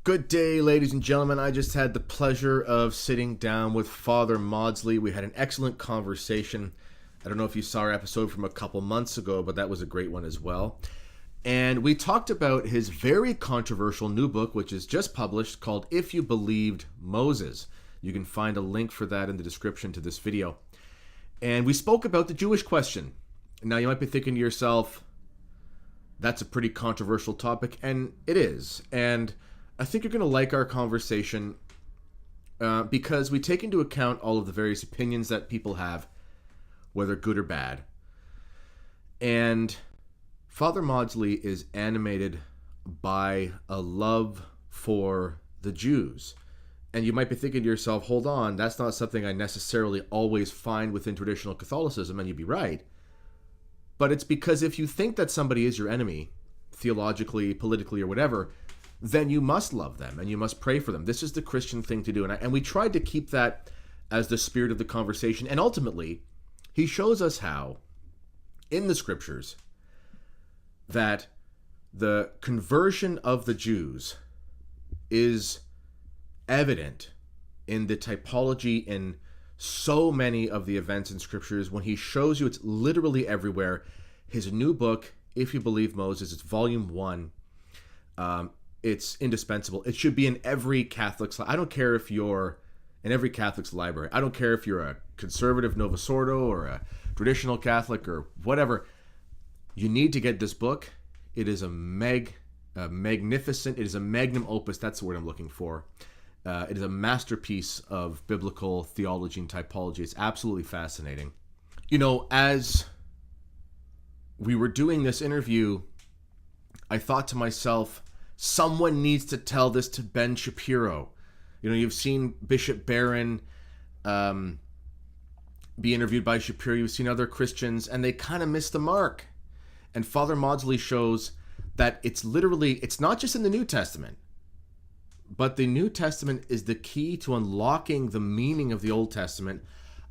Good day, ladies and gentlemen. I just had the pleasure of sitting down with Father Mawdsley. We had an excellent conversation. I don't know if you saw our episode from a couple months ago, but that was a great one as well. And we talked about his very controversial new book, which is just published, called If You Believed Moses. You can find a link for that in the description to this video. And we spoke about the Jewish question. Now, you might be thinking to yourself, that's a pretty controversial topic, and it is. And I think you're going to like our conversation because we take into account all of the various opinions that people have, whether good or bad. And Father Mawdsley is animated by a love for the Jews. And you might be thinking to yourself, hold on, that's not something I necessarily always find within traditional Catholicism, and you'd be right. But it's because if you think that somebody is your enemy, theologically, politically, or whatever, then you must love them and you must pray for them. This is the Christian thing to do. And we tried to keep that as the spirit of the conversation. And ultimately, he shows us how, in the scriptures, that the conversion of the Jews is evident in the typology in so many of the events in scriptures. When he shows you, it's literally everywhere. His new book, If You Believe Moses, it's volume 1. It's indispensable. It should be in every Catholic's. I don't care if you're in every Catholic's library. I don't care if you're a conservative Novus Ordo or a traditional Catholic or whatever. You need to get this book. It is a magnificent. It is a magnum opus. That's the word I'm looking for. It is a masterpiece of biblical theology and typology. It's absolutely fascinating. You know, as we were doing this interview, I thought to myself, someone needs to tell this to Ben Shapiro. You know, you've seen Bishop Barron be interviewed by Shapiro. You've seen other Christians, and they kind of miss the mark. And Father Mawdsley shows that it's not just in the New Testament, but the New Testament is the key to unlocking the meaning of the Old Testament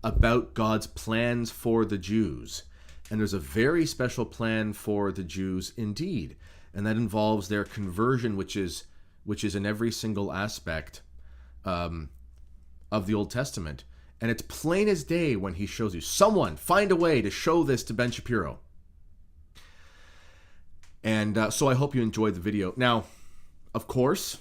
about God's plans for the Jews. And there's a very special plan for the Jews indeed. And that involves their conversion, which is in every single aspect of the Old Testament. And it's plain as day when he shows you. Someone find a way to show this to Ben Shapiro. And so I hope you enjoyed the video. Now, of course,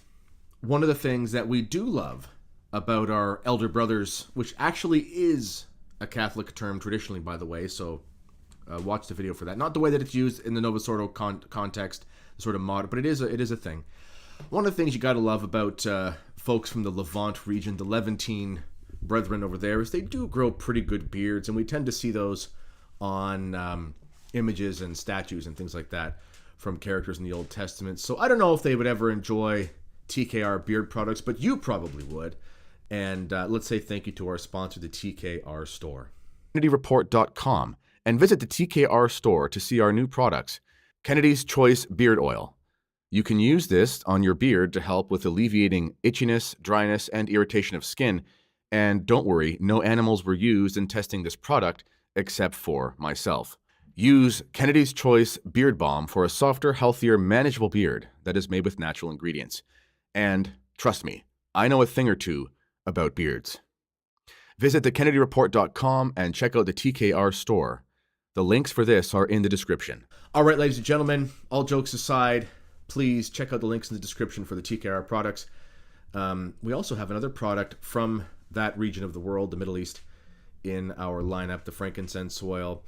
one of the things that we do love about our elder brothers, which actually is a Catholic term traditionally, by the way, so watch the video for that. Not the way that it's used in the Novus Ordo context, sort of modern, but it is a thing. One of the things you got to love about folks from the Levant region, the Levantine brethren over there, is they do grow pretty good beards, and we tend to see those on images and statues and things like that from characters in the Old Testament. So I don't know if they would ever enjoy TKR beard products, but you probably would. And let's say thank you to our sponsor, the TKR store. KennedyReport.com, and visit the TKR store to see our new products. Kennedy's Choice Beard Oil. You can use this on your beard to help with alleviating itchiness, dryness, and irritation of skin. And don't worry, no animals were used in testing this product except for myself. Use Kennedy's Choice Beard Balm for a softer, healthier, manageable beard that is made with natural ingredients. And trust me, I know a thing or two about beards. Visit thekennedyreport.com and check out the TKR store. The links for this are in the description. All right, ladies and gentlemen, all jokes aside, please check out the links in the description for the TKR products. We also have another product from that region of the world, the Middle East, in our lineup, the frankincense oil.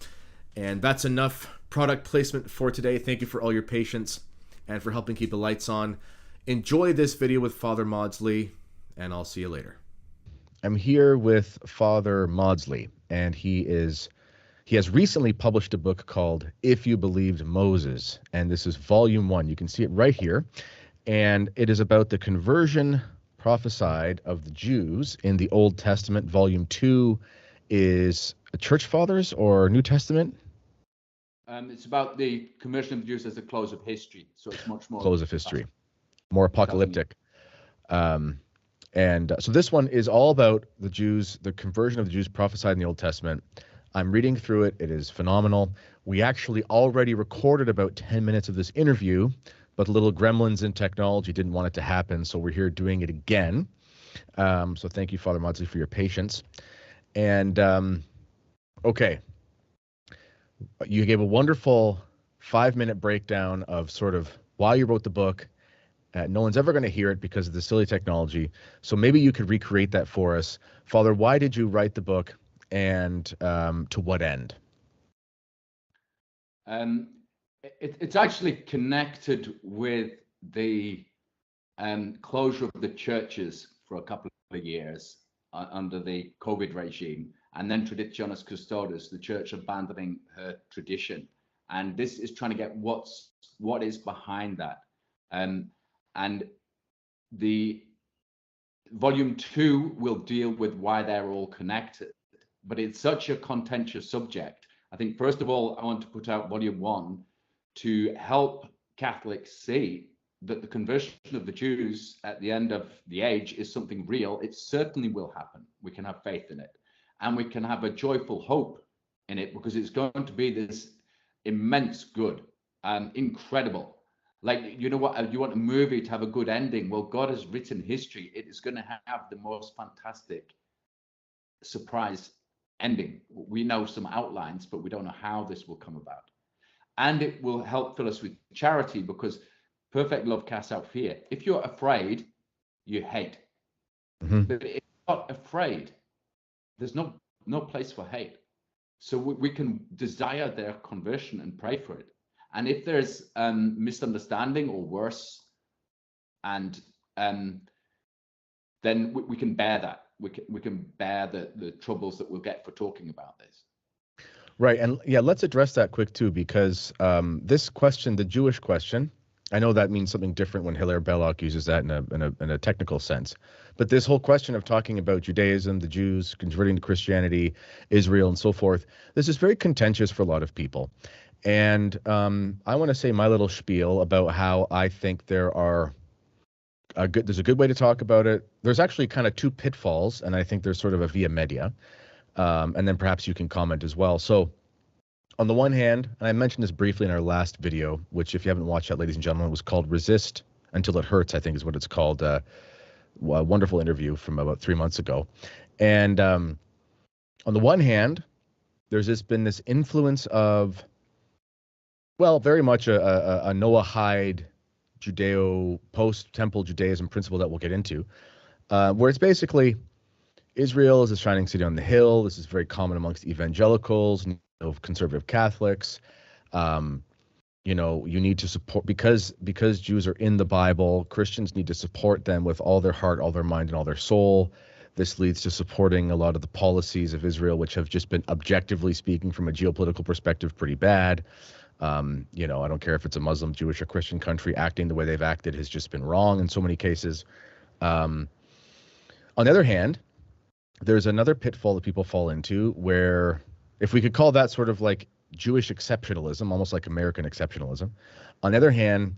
And that's enough product placement for today. Thank you for all your patience and for helping keep the lights on. Enjoy this video with Father Mawdsley, and I'll see you later. I'm here with Father Mawdsley, and he has recently published a book called If You Believed Moses, and this is volume 1. You can see it right here, and it is about the conversion prophesied of the Jews in the Old Testament. Volume 2 is Church Fathers or New Testament? It's about the conversion of the Jews as the close of history, so it's much more close of history, more apocalyptic. And so this one is all about the Jews, the conversion of the Jews prophesied in the Old Testament. I'm reading through it. It is phenomenal. We actually already recorded about 10 minutes of this interview but the little gremlins in technology didn't want it to happen, so we're here doing it again. So thank you, Father Mawdsley, for your patience. And okay, you gave a wonderful 5-minute breakdown of sort of why you wrote the book. No one's ever going to hear it because of the silly technology. So maybe you could recreate that for us. Father, why did you write the book, and to what end? It's actually connected with the closure of the churches for a couple of years under the COVID regime, and then Traditionis Custodes, the church abandoning her tradition. And this is trying to get what is behind that. And the volume 2 will deal with why they're all connected, but it's such a contentious subject. I think, first of all, I want to put out volume 1 to help Catholics see that the conversion of the Jews at the end of the age is something real. It certainly will happen. We can have faith in it, and we can have a joyful hope in it, because it's going to be this immense good, incredible. Like, you know what, you want a movie to have a good ending. Well, God has written history. It is going to have the most fantastic surprise ending. We know some outlines, but we don't know how this will come about. And it will help fill us with charity, because perfect love casts out fear. If you're afraid, you hate. But if you're not afraid, there's no place for hate. So we can desire their conversion and pray for it. And if there's misunderstanding or worse, and then we can bear that. We can bear the troubles that we'll get for talking about this. Right. And yeah, let's address that quick too, because this question, the Jewish question, I know that means something different when Hilaire Belloc uses that in a technical sense. But this whole question of talking about Judaism, the Jews converting to Christianity, Israel, and so forth, this is very contentious for a lot of people. And I want to say my little spiel about how I think there's a good way to talk about it. There's actually kind of 2 pitfalls, and I think there's sort of a via media. And then perhaps you can comment as well. So on the one hand, and I mentioned this briefly in our last video, which if you haven't watched that, ladies and gentlemen, was called Resist Until It Hurts, I think is what it's called. A wonderful interview from about 3 months ago. And on the one hand, there's been this influence of, well, very much a Noahide Judeo post-temple Judaism principle that we'll get into, where it's basically Israel is a shining city on the hill. This is very common amongst evangelicals, conservative Catholics. You know, you need to support, because Jews are in the Bible, Christians need to support them with all their heart, all their mind, and all their soul. This leads to supporting a lot of the policies of Israel, which have just been, objectively speaking, from a geopolitical perspective, pretty bad. You know, I don't care if it's a Muslim, Jewish, or Christian country, acting the way they've acted has just been wrong in so many cases. On the other hand, there's another pitfall that people fall into, where, if we could call that sort of like Jewish exceptionalism, almost like American exceptionalism. On the other hand,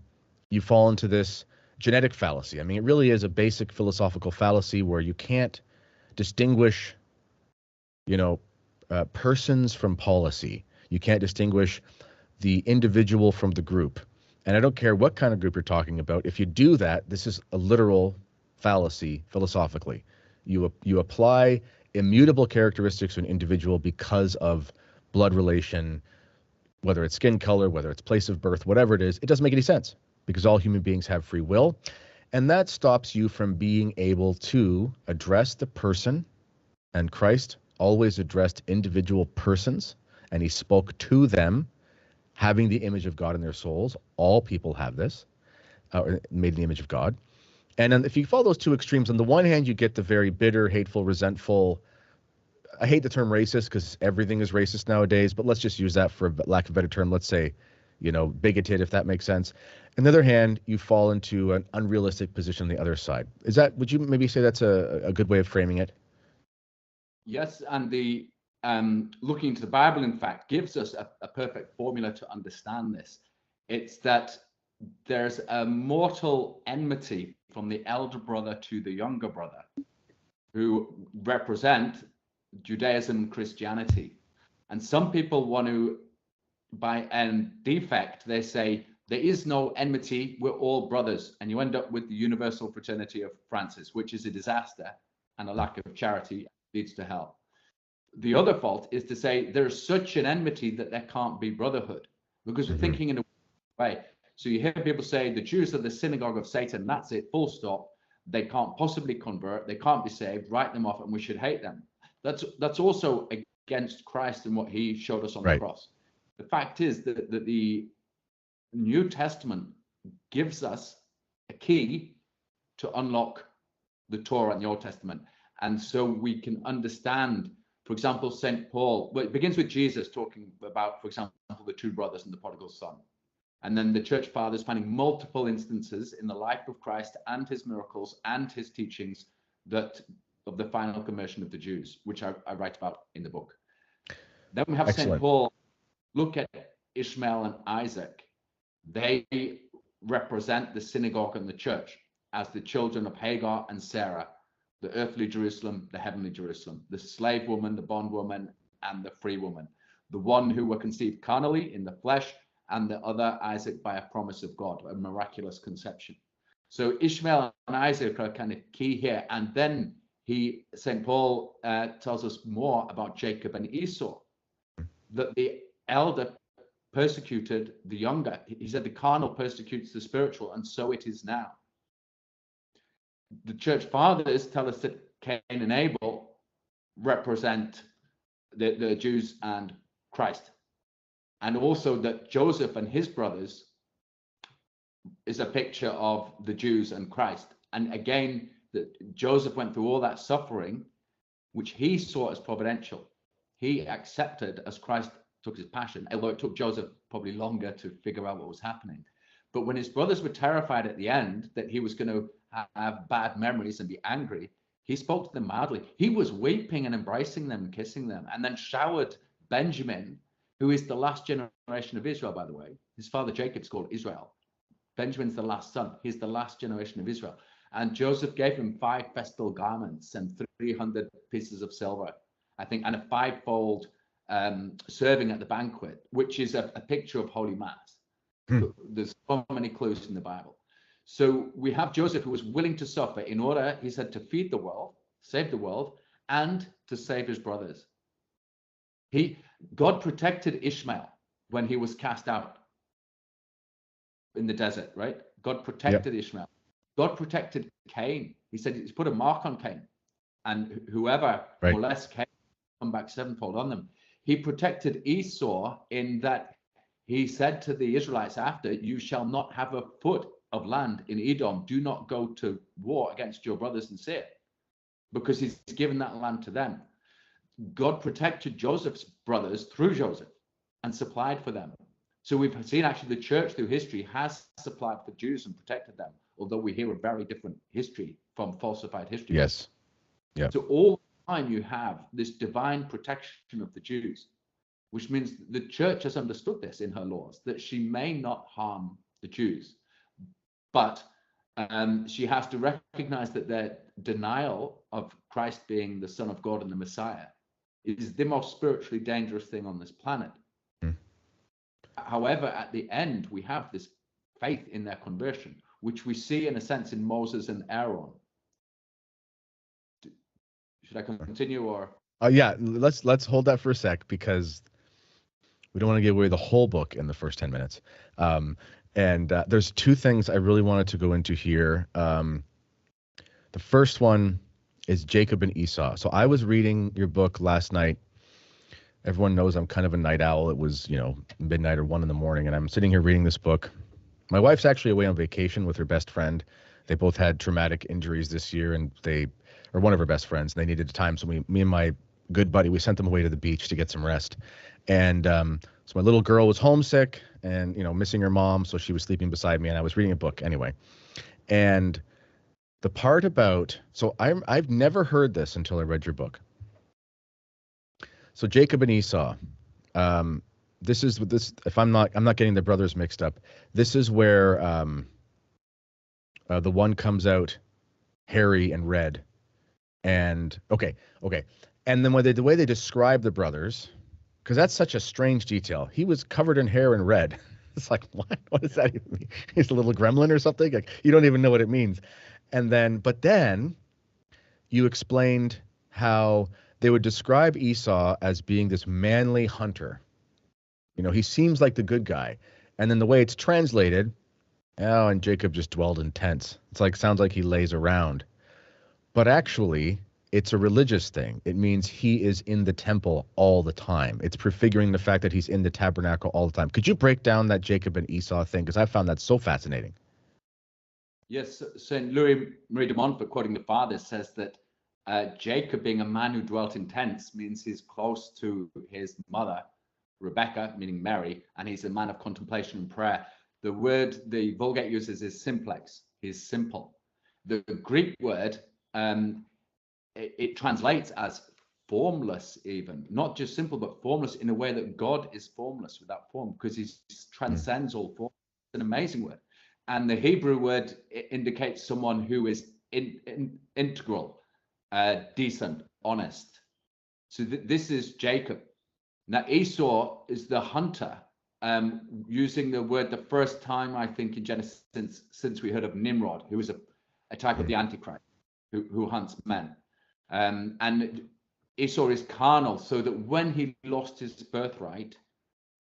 you fall into this genetic fallacy. I mean, it really is a basic philosophical fallacy where you can't distinguish, you know, persons from policy. You can't distinguish the individual from the group. And I don't care what kind of group you're talking about. If you do that, this is a literal fallacy philosophically. You apply immutable characteristics to an individual because of blood relation, whether it's skin color, whether it's place of birth, whatever it is. It doesn't make any sense, because all human beings have free will. And that stops you from being able to address the person. And Christ always addressed individual persons, and he spoke to them, having the image of God in their souls. All people have this, made in the image of God. And then if you follow those 2 extremes, on the one hand, you get the very bitter, hateful, resentful, I hate the term racist because everything is racist nowadays, but let's just use that for lack of a better term. Let's say, you know, bigoted, if that makes sense. On the other hand, you fall into an unrealistic position on the other side. Would you maybe say that's a good way of framing it? Yes, and the looking into the Bible, in fact, gives us a perfect formula to understand this. It's that there's a mortal enmity from the elder brother to the younger brother, who represent Judaism and Christianity. And some people want to, by defect, they say There is no enmity. We're all brothers. And you end up with the universal fraternity of Francis, which is a disaster and a lack of charity, leads to hell. The other fault is to say there's such an enmity that there can't be brotherhood, because we're thinking in a way. So you hear people say the Jews are the synagogue of Satan. That's it, full stop. They can't possibly convert. They can't be saved. Write them off, and we should hate them. That's also against Christ and what he showed us on the cross. The fact is that the New Testament gives us a key to unlock the Torah and the Old Testament. And so we can understand, for example, St. Paul, well, it begins with Jesus talking about, for example, the two brothers and the prodigal son. And then the church fathers finding multiple instances in the life of Christ and his miracles and his teachings that of the final conversion of the Jews, which I write about in the book. Then we have St. Paul look at Ishmael and Isaac. They represent the synagogue and the church as the children of Hagar and Sarah, the earthly Jerusalem, the heavenly Jerusalem, the slave woman, the bondwoman, and the free woman, the one who were conceived carnally in the flesh, and the other, Isaac, by a promise of God, a miraculous conception. So Ishmael and Isaac are kind of key here. And then St. Paul tells us more about Jacob and Esau, that the elder persecuted the younger. He said the carnal persecutes the spiritual, and so it is now. The church fathers tell us that Cain and Abel represent the Jews and Christ. And also that Joseph and his brothers is a picture of the Jews and Christ. And again, that Joseph went through all that suffering, which he saw as providential. He accepted as Christ took his passion, although it took Joseph probably longer to figure out what was happening. But when his brothers were terrified at the end that he was going to have bad memories and be angry, he spoke to them mildly. He was weeping and embracing them and kissing them, and then showered Benjamin, who is the last generation of Israel, by the way. His father Jacob's called Israel. Benjamin's the last son. He's the last generation of Israel. And Joseph gave him 5 festal garments and 300 pieces of silver, I think, and a 5-fold serving at the banquet, which is a picture of Holy Mass. There's so many clues in the Bible. So we have Joseph, who was willing to suffer in order, he said, to feed the world, save the world, and to save his brothers. God protected Ishmael when he was cast out in the desert, right? God protected Ishmael. God protected Cain. He said he's put a mark on Cain, and whoever molests Cain come back 7-fold on them. He protected Esau in that he said to the Israelites after, you shall not have a foot of land in Edom. Do not go to war against your brothers in Seir, because he's given that land to them. God protected Joseph's brothers through Joseph and supplied for them. So we've seen actually the church through history has supplied for Jews and protected them, although we hear a very different history from falsified history. Yes. Yeah. So all the time you have this divine protection of the Jews, which means the church has understood this in her laws, that she may not harm the Jews, but she has to recognize that their denial of Christ being the Son of God and the Messiah is the most spiritually dangerous thing on this planet. However, at the end, we have this faith in their conversion, which we see in a sense in Moses and Aaron. Should I continue or? Yeah, let's hold that for a sec, because we don't want to give away the whole book in the first 10 minutes. And there's 2 things I really wanted to go into here. The first one is Jacob and Esau. So I was reading your book last night. Everyone knows I'm kind of a night owl. It was, midnight or 1 a.m, and I'm sitting here reading this book. My wife's actually away on vacation with her best friend. They both had traumatic injuries this year, and one of her best friends, and they needed time. So me and my good buddy, we sent them away to the beach to get some rest. And so my little girl was homesick and, missing her mom. So she was sleeping beside me, and I was reading a book anyway. And the part about, so I've never heard this until I read your book. So Jacob and Esau, this is this, if I'm not getting the brothers mixed up. This is where the one comes out hairy and red. And okay. And then the way they describe the brothers, because that's such a strange detail. He was covered in hair and red. It's like, what does that even mean? He's a little gremlin or something? Like, you don't even know what it means. But then you explained how they would describe Esau as being this manly hunter. He seems like the good guy. And then the way it's translated, oh, and Jacob just dwelled in tents. It's like, sounds like he lays around. But actually, it's a religious thing. It means he is in the temple all the time. It's prefiguring the fact that he's in the tabernacle all the time. Could you break down that Jacob and Esau thing? Because I found that so fascinating. Yes, St. Louis Marie de Montfort, quoting the fathers, says that Jacob, being a man who dwelt in tents, means he's close to his mother, Rebecca, meaning Mary, and he's a man of contemplation and prayer. The word the Vulgate uses is simplex. He's simple. The Greek word, it translates as formless, even not just simple, but formless, in a way that God is formless without form, because he transcends all form. It's an amazing word. And the Hebrew word indicates someone who is integral, decent, honest. So this is Jacob. Now Esau is the hunter, using the word the first time, I think, in Genesis since we heard of Nimrod, who is a type of the Antichrist, who hunts men. And Esau is carnal, so that when he lost his birthright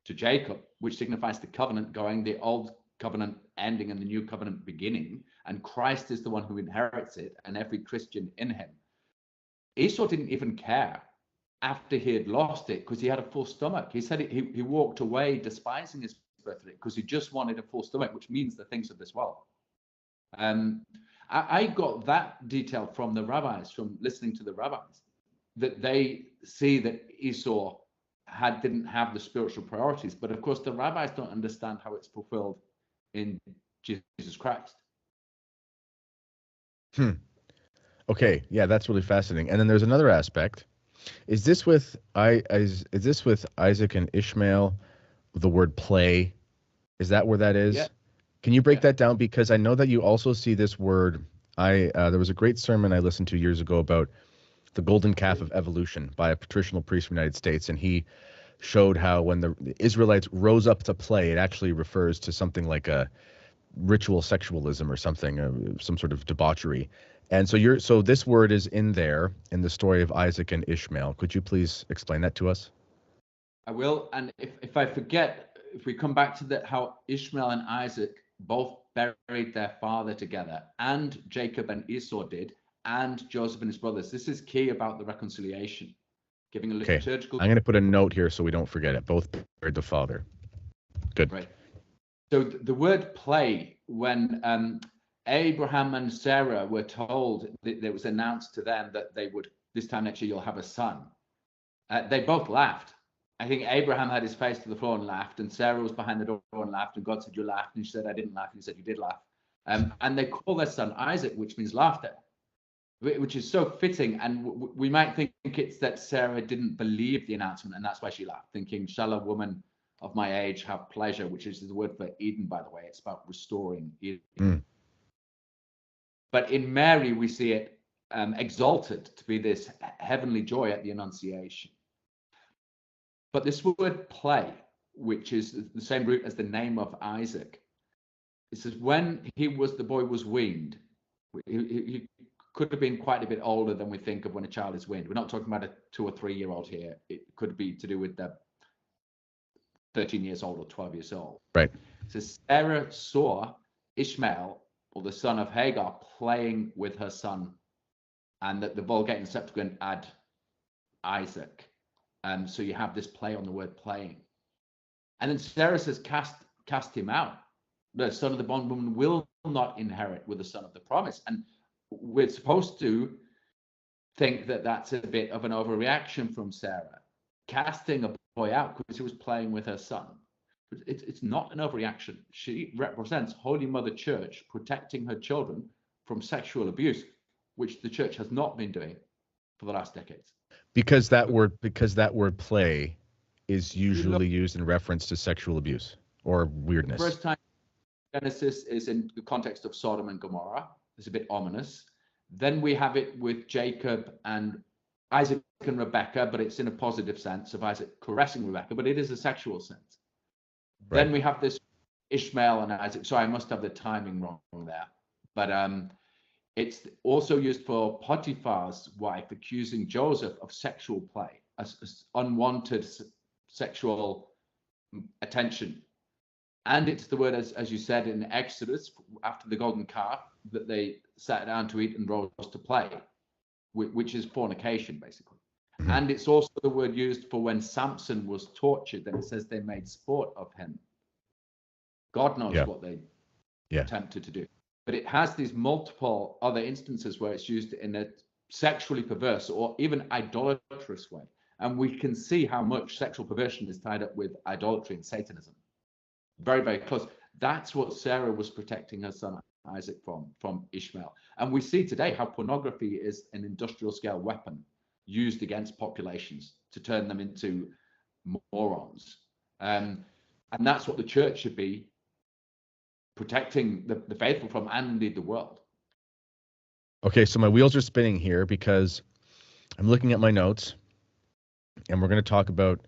to Jacob, which signifies the covenant going, the old covenant ending and the new covenant beginning, and Christ is the one who inherits it, and every Christian in him. Esau didn't even care after he had lost it, because he had a full stomach. He said he walked away despising his birthright because he just wanted a full stomach, which means the things of this world. I got that detail from the rabbis, from listening to the rabbis, that they see that Esau didn't have the spiritual priorities. But of course, the rabbis don't understand how it's fulfilled in Jesus Christ. Okay, yeah, that's really fascinating. And then there's another aspect. Is this with Isaac and Ishmael, the word play? Is that where that is? Yeah. Can you break that down? Because I know that you also see this word. There was a great sermon I listened to years ago about the golden calf of evolution by a patritional priest from the United States, and he showed how when the Israelites rose up to play, it actually refers to something like a ritual sexualism or something, some sort of debauchery. And so this word is in there in the story of Isaac and Ishmael. Could you please explain that to us? I will. And if I forget, if we come back to how Ishmael and Isaac both buried their father together, and Jacob and Esau did, and Joseph and his brothers, this is key about the reconciliation, giving a liturgical. I'm going to put a note here so we don't forget it. Both buried the father. Good. Right. So the word play, when Abraham and Sarah were told, that it was announced to them that they would, this time next year, you'll have a son. They both laughed. I think Abraham had his face to the floor and laughed, and Sarah was behind the door and laughed, and God said, you laughed, and she said, I didn't laugh, and he said, you did laugh. And they call their son Isaac, which means laughter, which is so fitting. And we might think it's that Sarah didn't believe the announcement, and that's why she laughed, thinking, shall a woman of my age have pleasure, which is the word for Eden, by the way. It's about restoring Eden. But in Mary, we see it exalted to be this heavenly joy at the Annunciation. But this word play, which is the same root as the name of Isaac, it says when the boy was weaned, he could have been quite a bit older than we think of when a child is weaned. We're not talking about a 2 or 3 year old here. It could be to do with the 13 years old or 12 years old. Right. So Sarah saw Ishmael, or the son of Hagar, playing with her son, and that the Vulgate and Septuagint add Isaac. So you have this play on the word playing. And then Sarah says, cast him out. The son of the bondwoman will not inherit with the son of the promise. And we're supposed to think that that's a bit of an overreaction from Sarah, casting a boy out because he was playing with her son. But it's not an overreaction. She represents Holy Mother Church protecting her children from sexual abuse, which the church has not been doing for the last decades. Because that word play is usually used in reference to sexual abuse or weirdness. The first time Genesis is in the context of Sodom and Gomorrah. It's a bit ominous. Then we have it with Jacob and Isaac and Rebecca, but it's in a positive sense of Isaac caressing Rebecca, but it is a sexual sense. Right. Then we have this Ishmael and Isaac. Sorry, I must have the timing wrong there. But it's also used for Potiphar's wife accusing Joseph of sexual play, unwanted sexual attention. And it's the word, as you said, in Exodus, after the golden calf, that they sat down to eat and rose to play, which is fornication, basically. Mm-hmm. And it's also the word used for when Samson was tortured, and it says they made sport of him. God knows what they attempted to do. But it has these multiple other instances where it's used in a sexually perverse or even idolatrous way. And we can see how much sexual perversion is tied up with idolatry and Satanism. Very, very close. That's what Sarah was protecting her son Isaac from Ishmael. And we see today how pornography is an industrial scale weapon used against populations to turn them into morons. And that's what the church should be protecting the faithful from, and indeed the world. Okay, so my wheels are spinning here because I'm looking at my notes, and we're going to talk about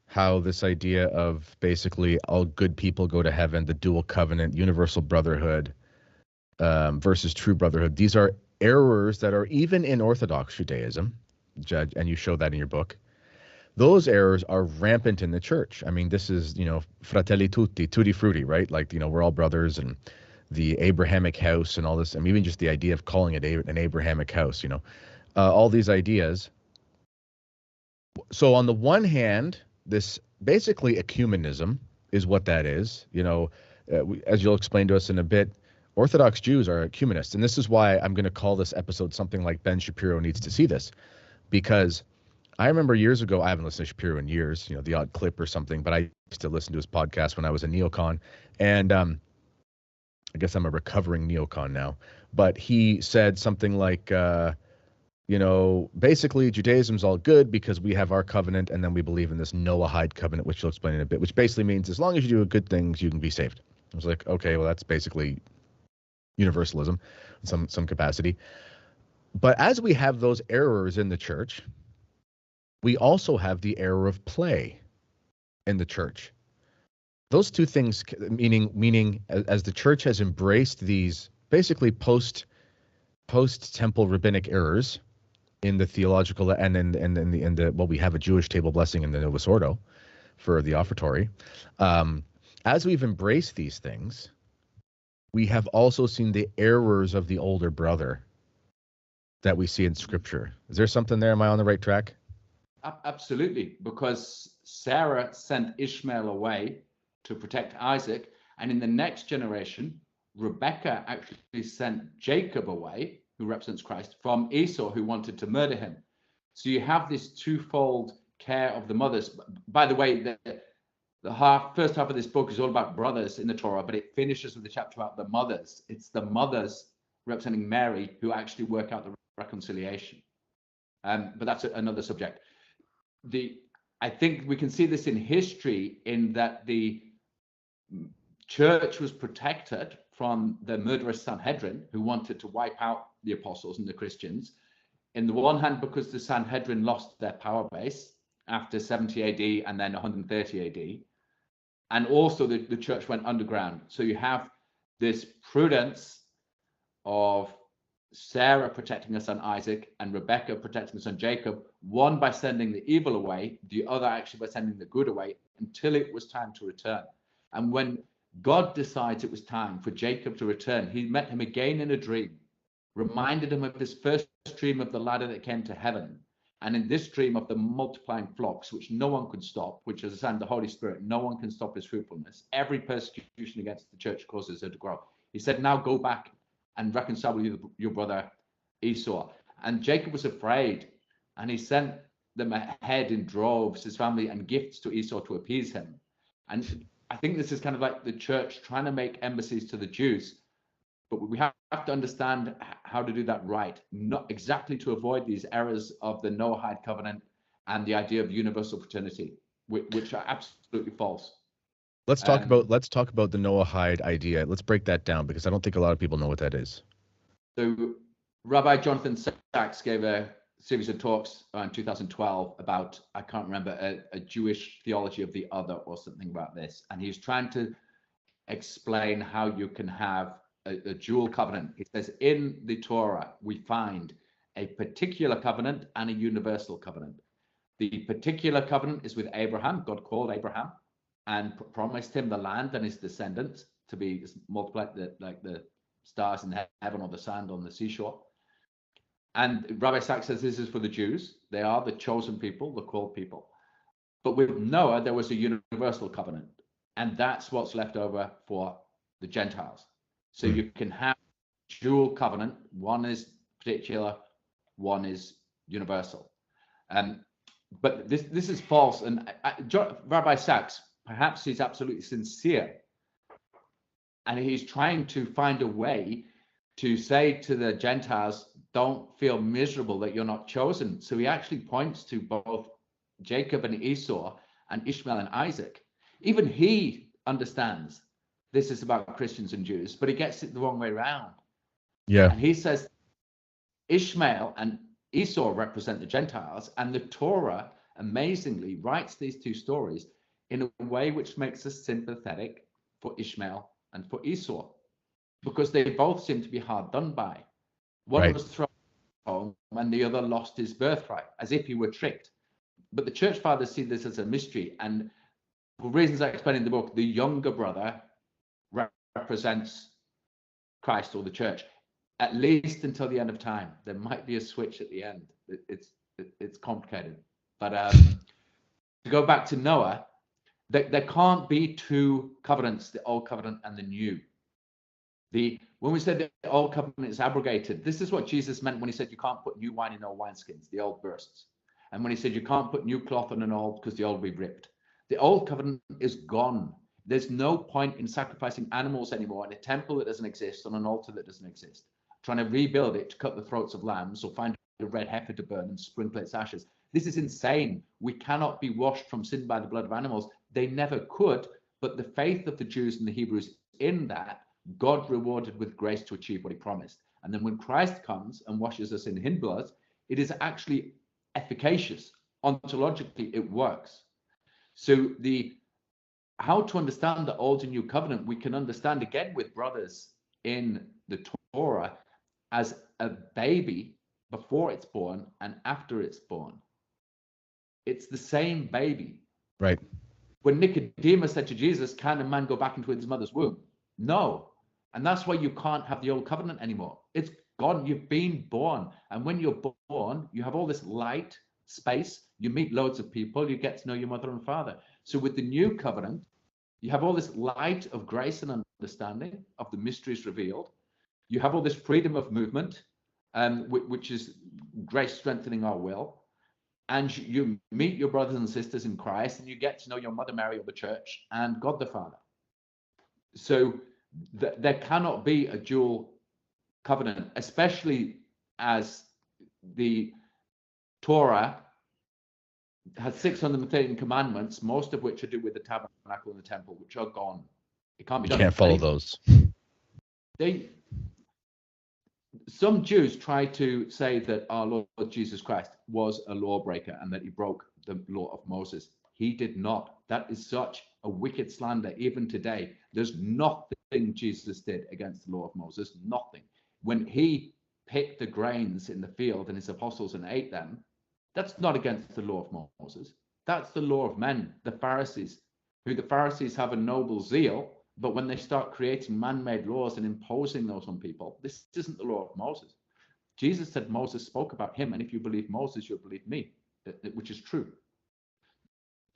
how this idea of basically all good people go to heaven, the dual covenant, universal brotherhood versus true brotherhood. These are errors that are even in Orthodox Judaism, and you show that in your book. Those errors are rampant in the church. I mean, this is, fratelli tutti, tutti frutti, right? Like, we're all brothers, and the Abrahamic house and all this. I mean, even just the idea of calling it an Abrahamic house, all these ideas. So on the one hand, this basically ecumenism is what that is. As you'll explain to us in a bit, Orthodox Jews are ecumenists. And this is why I'm going to call this episode something like Ben Shapiro Needs to See This. Because I remember years ago, I haven't listened to Shapiro in years, the odd clip or something, but I used to listen to his podcast when I was a neocon. And I guess I'm a recovering neocon now. But he said something like, basically Judaism's all good because we have our covenant, and then we believe in this Noahide covenant, which you'll explain in a bit, which basically means as long as you do good things, you can be saved. I was like, okay, well, that's basically universalism in some capacity. But as we have those errors in the church, we also have the error of play in the church. Those two things, meaning as the church has embraced these basically post-temple rabbinic errors in the theological and in the we have a Jewish table blessing in the Novus Ordo for the offertory. As we've embraced these things, we have also seen the errors of the older brother that we see in Scripture. Is there something there? Am I on the right track? Absolutely, because Sarah sent Ishmael away to protect Isaac, and in the next generation, Rebecca actually sent Jacob away, who represents Christ, from Esau, who wanted to murder him. So you have this twofold care of the mothers. By the way, the first half of this book is all about brothers in the Torah, but it finishes with a chapter about the mothers. It's the mothers representing Mary who actually work out the reconciliation. But that's another subject. I think we can see this in history in that the church was protected from the murderous Sanhedrin who wanted to wipe out the apostles and the Christians. In the one hand, because the Sanhedrin lost their power base after 70 AD and then 130 AD. And also the church went underground. So you have this prudence of Sarah protecting her son Isaac and Rebecca protecting her son Jacob, one by sending the evil away, the other actually by sending the good away until it was time to return. And when God decides it was time for Jacob to return, he met him again in a dream, reminded him of his first dream of the ladder that came to heaven. And in this dream of the multiplying flocks, which no one could stop, which is a sign of the Holy Spirit, no one can stop his fruitfulness. Every persecution against the church causes her to grow. He said, now go back and reconcile with your brother Esau. And Jacob was afraid, and he sent them ahead in droves, his family, and gifts to Esau to appease him. And I think this is kind of like the church trying to make embassies to the Jews, but we have to understand how to do that right, not exactly to avoid these errors of the Noahide covenant and the idea of universal fraternity, which are absolutely false. Let's talk about the Noahide idea. Let's break that down because I don't think a lot of people know what that is. So Rabbi Jonathan Sachs gave a series of talks in 2012 about, I can't remember, a Jewish theology of the other or something about this. And he's trying to explain how you can have a dual covenant. It says in the Torah, we find a particular covenant and a universal covenant. The particular covenant is with Abraham. God called Abraham and promised him the land and his descendants to be multiplied like the stars in heaven or the sand on the seashore. And Rabbi Sachs says this is for the Jews. They are the chosen people, the called people. But with Noah, there was a universal covenant. And that's what's left over for the Gentiles. So you can have dual covenant. One is particular, one is universal. But this is false. And Rabbi Sachs, perhaps he's absolutely sincere. And he's trying to find a way to say to the Gentiles, don't feel miserable that you're not chosen. So he actually points to both Jacob and Esau and Ishmael and Isaac. Even he understands this is about Christians and Jews, but he gets it the wrong way around. Yeah. And he says Ishmael and Esau represent the Gentiles, and the Torah amazingly writes these two stories in a way which makes us sympathetic for Ishmael and for Esau, because they both seem to be hard done by. One was thrown home and the other lost his birthright, as if he were tricked. But the church fathers see this as a mystery, and for reasons I explain in the book, the younger brother represents Christ or the church, at least until the end of time. There might be a switch at the end. It's complicated. But to go back to Noah, there can't be two covenants, the old covenant and the new. When we said the old covenant is abrogated, this is what Jesus meant when he said you can't put new wine in old wineskins, the old bursts. And when he said you can't put new cloth on an old because the old will be ripped. The old covenant is gone. There's no point in sacrificing animals anymore in a temple that doesn't exist, on an altar that doesn't exist. Trying to rebuild it to cut the throats of lambs or find a red heifer to burn and sprinkle its ashes. This is insane. We cannot be washed from sin by the blood of animals. They never could, but the faith of the Jews and the Hebrews in that, God rewarded with grace to achieve what he promised. And then when Christ comes and washes us in his blood, it is actually efficacious. Ontologically, it works. So how to understand the old and new covenant, we can understand again with brothers in the Torah as a baby before it's born and after it's born. It's the same baby. Right. When Nicodemus said to Jesus, can a man go back into his mother's womb? No. And that's why you can't have the old covenant anymore. It's gone. You've been born. And when you're born, you have all this light, space. You meet loads of people. You get to know your mother and father. So with the new covenant, you have all this light of grace and understanding of the mysteries revealed. You have all this freedom of movement, which is grace strengthening our will. And you meet your brothers and sisters in Christ, and you get to know your mother Mary or the church and God the Father. So there cannot be a dual covenant, especially as the Torah has 613 commandments, most of which are to do with the tabernacle and the temple, which are gone. It can't be done. You can't follow those. Some Jews try to say that our Lord Jesus Christ was a lawbreaker and that he broke the law of Moses. He did not. That is such a wicked slander. Even today, there's nothing Jesus did against the law of Moses. Nothing. When he picked the grains in the field and his apostles and ate them, that's not against the law of Moses. That's the law of men, the Pharisees, who the Pharisees have a noble zeal, but when they start creating man-made laws and imposing those on people, this isn't the law of Moses. Jesus said Moses spoke about him, and if you believe Moses, you'll believe me, which is true.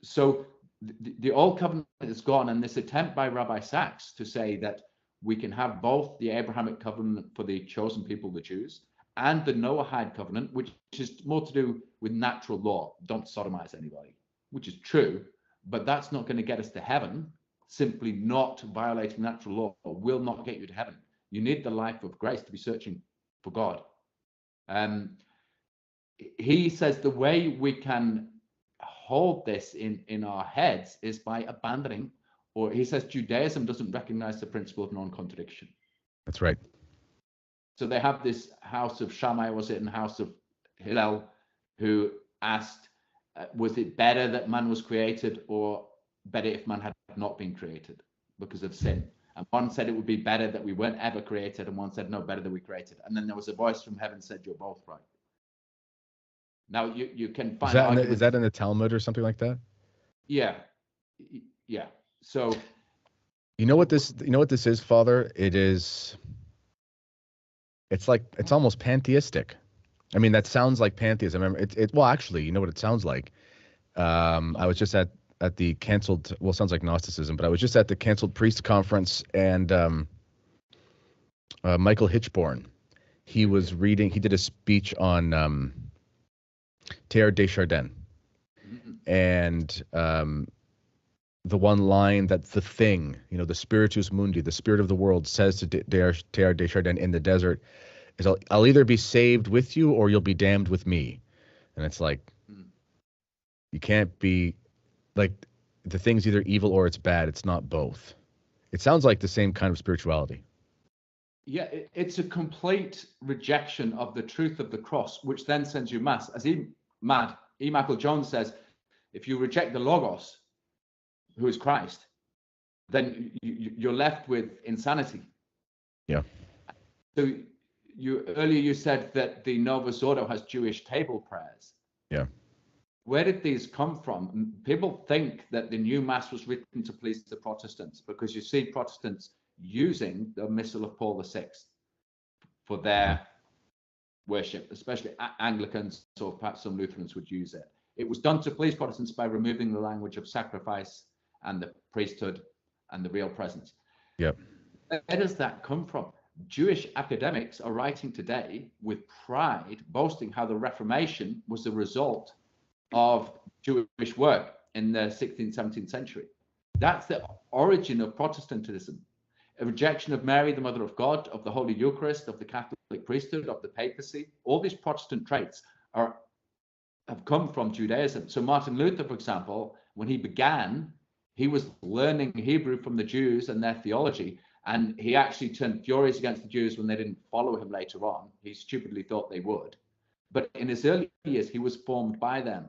So the old covenant is gone, and this attempt by Rabbi Sachs to say that we can have both the Abrahamic covenant for the chosen people, the Jews, and the Noahide covenant, which is more to do with natural law. Don't sodomize anybody, which is true, but that's not going to get us to heaven. Simply not violating natural law will not get you to heaven. You need the life of grace to be searching for God. He says the way we can hold this in our heads is by abandoning, or he says Judaism doesn't recognize the principle of non-contradiction. That's right. So they have this house of Shammai, was it, and house of Hillel, who asked, was it better that man was created or better if man had not been created because of sin? And one said it would be better that we weren't ever created, and one said no, better that we created. And then there was a voice from heaven said, you're both right. Now you can find is that in the Talmud or something like that? Yeah, yeah. So you know what this is, Father? It's almost pantheistic. I mean, that sounds like pantheism. I remember well, actually, you know what it sounds like? I was just at the canceled, well, it sounds like Gnosticism, but I was just at the canceled priest conference, and Michael Hitchborn, he did a speech on Teilhard de Chardin, and the one line that the thing, the spiritus mundi, the spirit of the world, says to Teilhard de Chardin in the desert is, I'll either be saved with you or you'll be damned with me. And it's like, you can't be, like, the thing's either evil or it's bad. It's not both. It sounds like the same kind of spirituality. Yeah, it's a complete rejection of the truth of the cross, which then sends you mass. As E. Michael Jones says, if you reject the Logos, who is Christ, then you're left with insanity. Yeah. So earlier you said that the Novus Ordo has Jewish table prayers. Yeah. Where did these come from? People think that the new mass was written to please the Protestants, because you see Protestants using the Missal of Paul VI for their worship, especially Anglicans, or perhaps some Lutherans would use it. It was done to please Protestants by removing the language of sacrifice and the priesthood and the real presence. Yep. Where does that come from? Jewish academics are writing today with pride, boasting how the Reformation was the result of Jewish work in the 16th, 17th century. That's the origin of Protestantism. A rejection of Mary, the Mother of God, of the Holy Eucharist, of the Catholic priesthood, of the papacy. All these Protestant traits have come from Judaism. So Martin Luther, for example, when he began, he was learning Hebrew from the Jews and their theology, and he actually turned furious against the Jews when they didn't follow him later on. He stupidly thought they would. But in his early years, he was formed by them,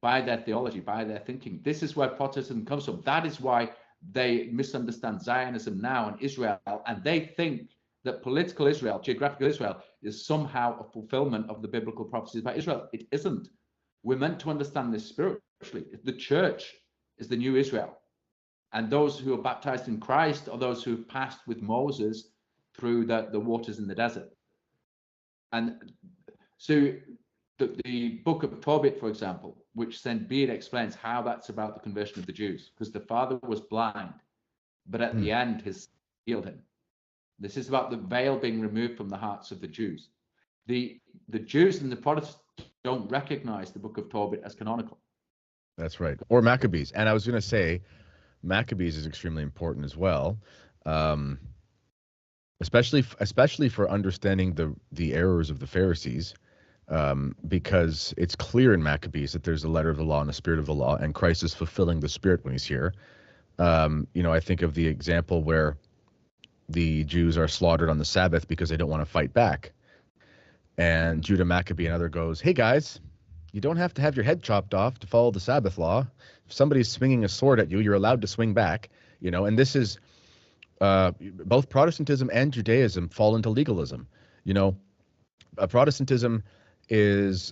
by their theology, by their thinking. This is where Protestantism comes from. That is why they misunderstand Zionism now and Israel, and they think that political Israel, geographical Israel, is somehow a fulfillment of the biblical prophecies about Israel. It isn't. We're meant to understand this spiritually. The church is the new Israel. And those who are baptized in Christ are those who have passed with Moses through the waters in the desert. And so the book of Tobit, for example, which St. Bede explains how that's about the conversion of the Jews, because the father was blind, but at the end, his healed him. This is about the veil being removed from the hearts of the Jews. The Jews and the Protestants don't recognize the book of Tobit as canonical. That's right. Or Maccabees. And I was going to say, Maccabees is extremely important as well, especially for understanding the errors of the Pharisees, because it's clear in Maccabees that there's a letter of the law and a spirit of the law, and Christ is fulfilling the spirit when he's here. I think of the example where the Jews are slaughtered on the Sabbath because they don't want to fight back. And Judah Maccabee and other goes, hey guys, you don't have to have your head chopped off to follow the Sabbath law. If somebody's swinging a sword at you, you're allowed to swing back, and this is both Protestantism and Judaism fall into legalism. Protestantism is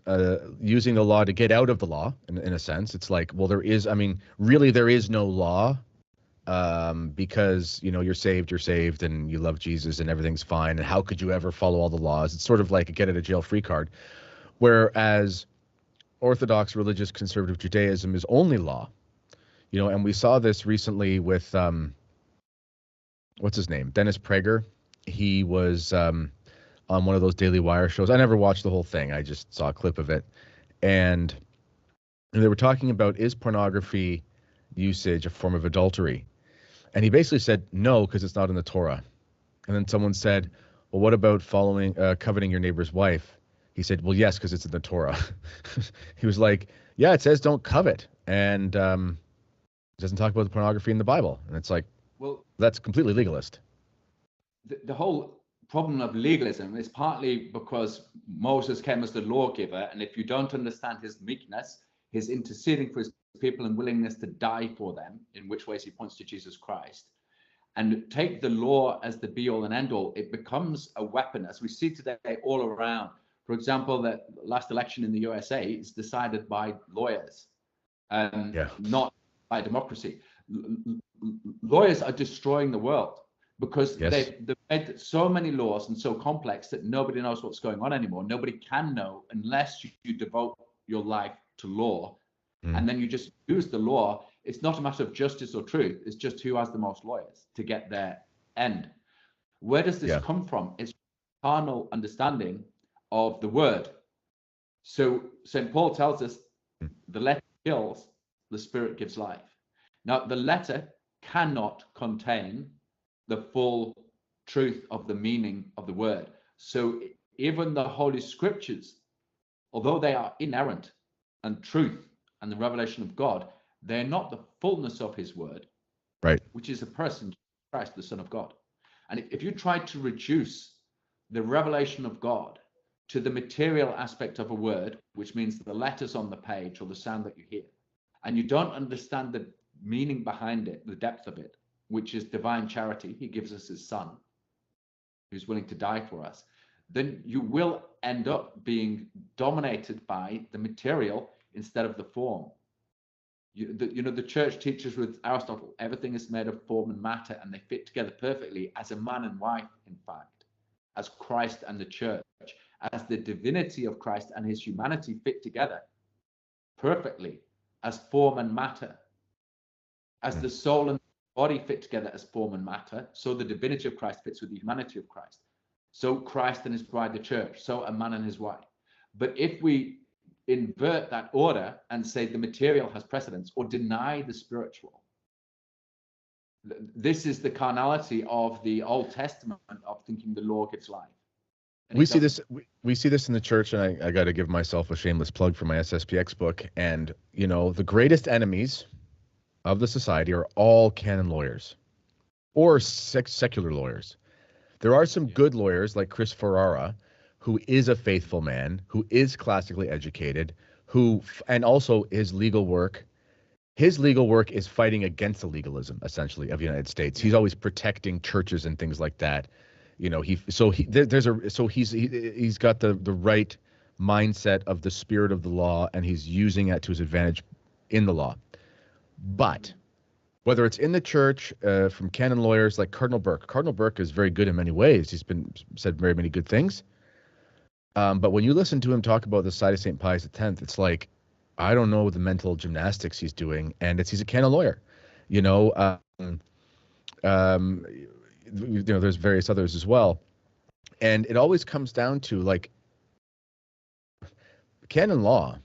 using the law to get out of the law, in a sense. It's like, well, there is no law, because you're saved and you love Jesus and everything's fine, and how could you ever follow all the laws? It's sort of like a get out of jail free card. Whereas Orthodox religious conservative Judaism is only law, and we saw this recently with what's his name, Dennis Prager. He was on one of those Daily Wire shows. I never watched the whole thing. I just saw a clip of it, and they were talking about, is pornography usage a form of adultery? And he basically said no, because it's not in the Torah. And then someone said, well, what about coveting your neighbor's wife? He said, well, yes, because it's in the Torah. He was like, yeah, it says don't covet, and it doesn't talk about the pornography in the Bible. And it's like, well, that's completely legalist. The whole problem of legalism is partly because Moses came as the lawgiver, and if you don't understand his meekness, his interceding for his people and willingness to die for them, in which ways he points to Jesus Christ, and take the law as the be all and end all, it becomes a weapon, as we see today all around. For example, the last election in the USA is decided by lawyers, not by democracy. Lawyers are destroying the world because they've made so many laws and so complex that nobody knows what's going on anymore. Nobody can know unless you devote your life to law, and then you just use the law. It's not a matter of justice or truth. It's just who has the most lawyers to get their end. Where does this come from? It's carnal understanding of the word. So St. Paul tells us the letter kills, the spirit gives life. Now, the letter cannot contain the full truth of the meaning of the word. So even the Holy Scriptures, although they are inerrant and truth and the revelation of God, they're not the fullness of his word, right? Which is a person, Christ, the Son of God. And if you try to reduce the revelation of God to the material aspect of a word, which means the letters on the page or the sound that you hear, and you don't understand the meaning behind it, the depth of it, which is divine charity, he gives us his son, who's willing to die for us, then you will end up being dominated by the material instead of the form. The church teaches with Aristotle, everything is made of form and matter, and they fit together perfectly as a man and wife, in fact, as Christ and the church, as the divinity of Christ and his humanity fit together perfectly as form and matter, as the soul and body fit together as form and matter, so the divinity of Christ fits with the humanity of Christ. So Christ and his bride, the church, so a man and his wife. But if we invert that order and say the material has precedence or deny the spiritual, this is the carnality of the Old Testament of thinking the law gives life. And we see this in the church, and I got to give myself a shameless plug for my SSPX book. And the greatest enemies of the society are all canon lawyers or secular lawyers. There are some good lawyers like Chris Ferrara, who is a faithful man, who is classically educated, and also his legal work is fighting against the legalism, essentially, of the United States. He's always protecting churches and things like that. He's got the right mindset of the spirit of the law, and he's using it to his advantage in the law. But whether it's in the church, from canon lawyers like Cardinal Burke is very good in many ways. He's said very many good things. But when you listen to him talk about the side of St. Pius X, it's like, I don't know the mental gymnastics he's doing, and he's a canon lawyer. There's various others as well, and it always comes down to like canon law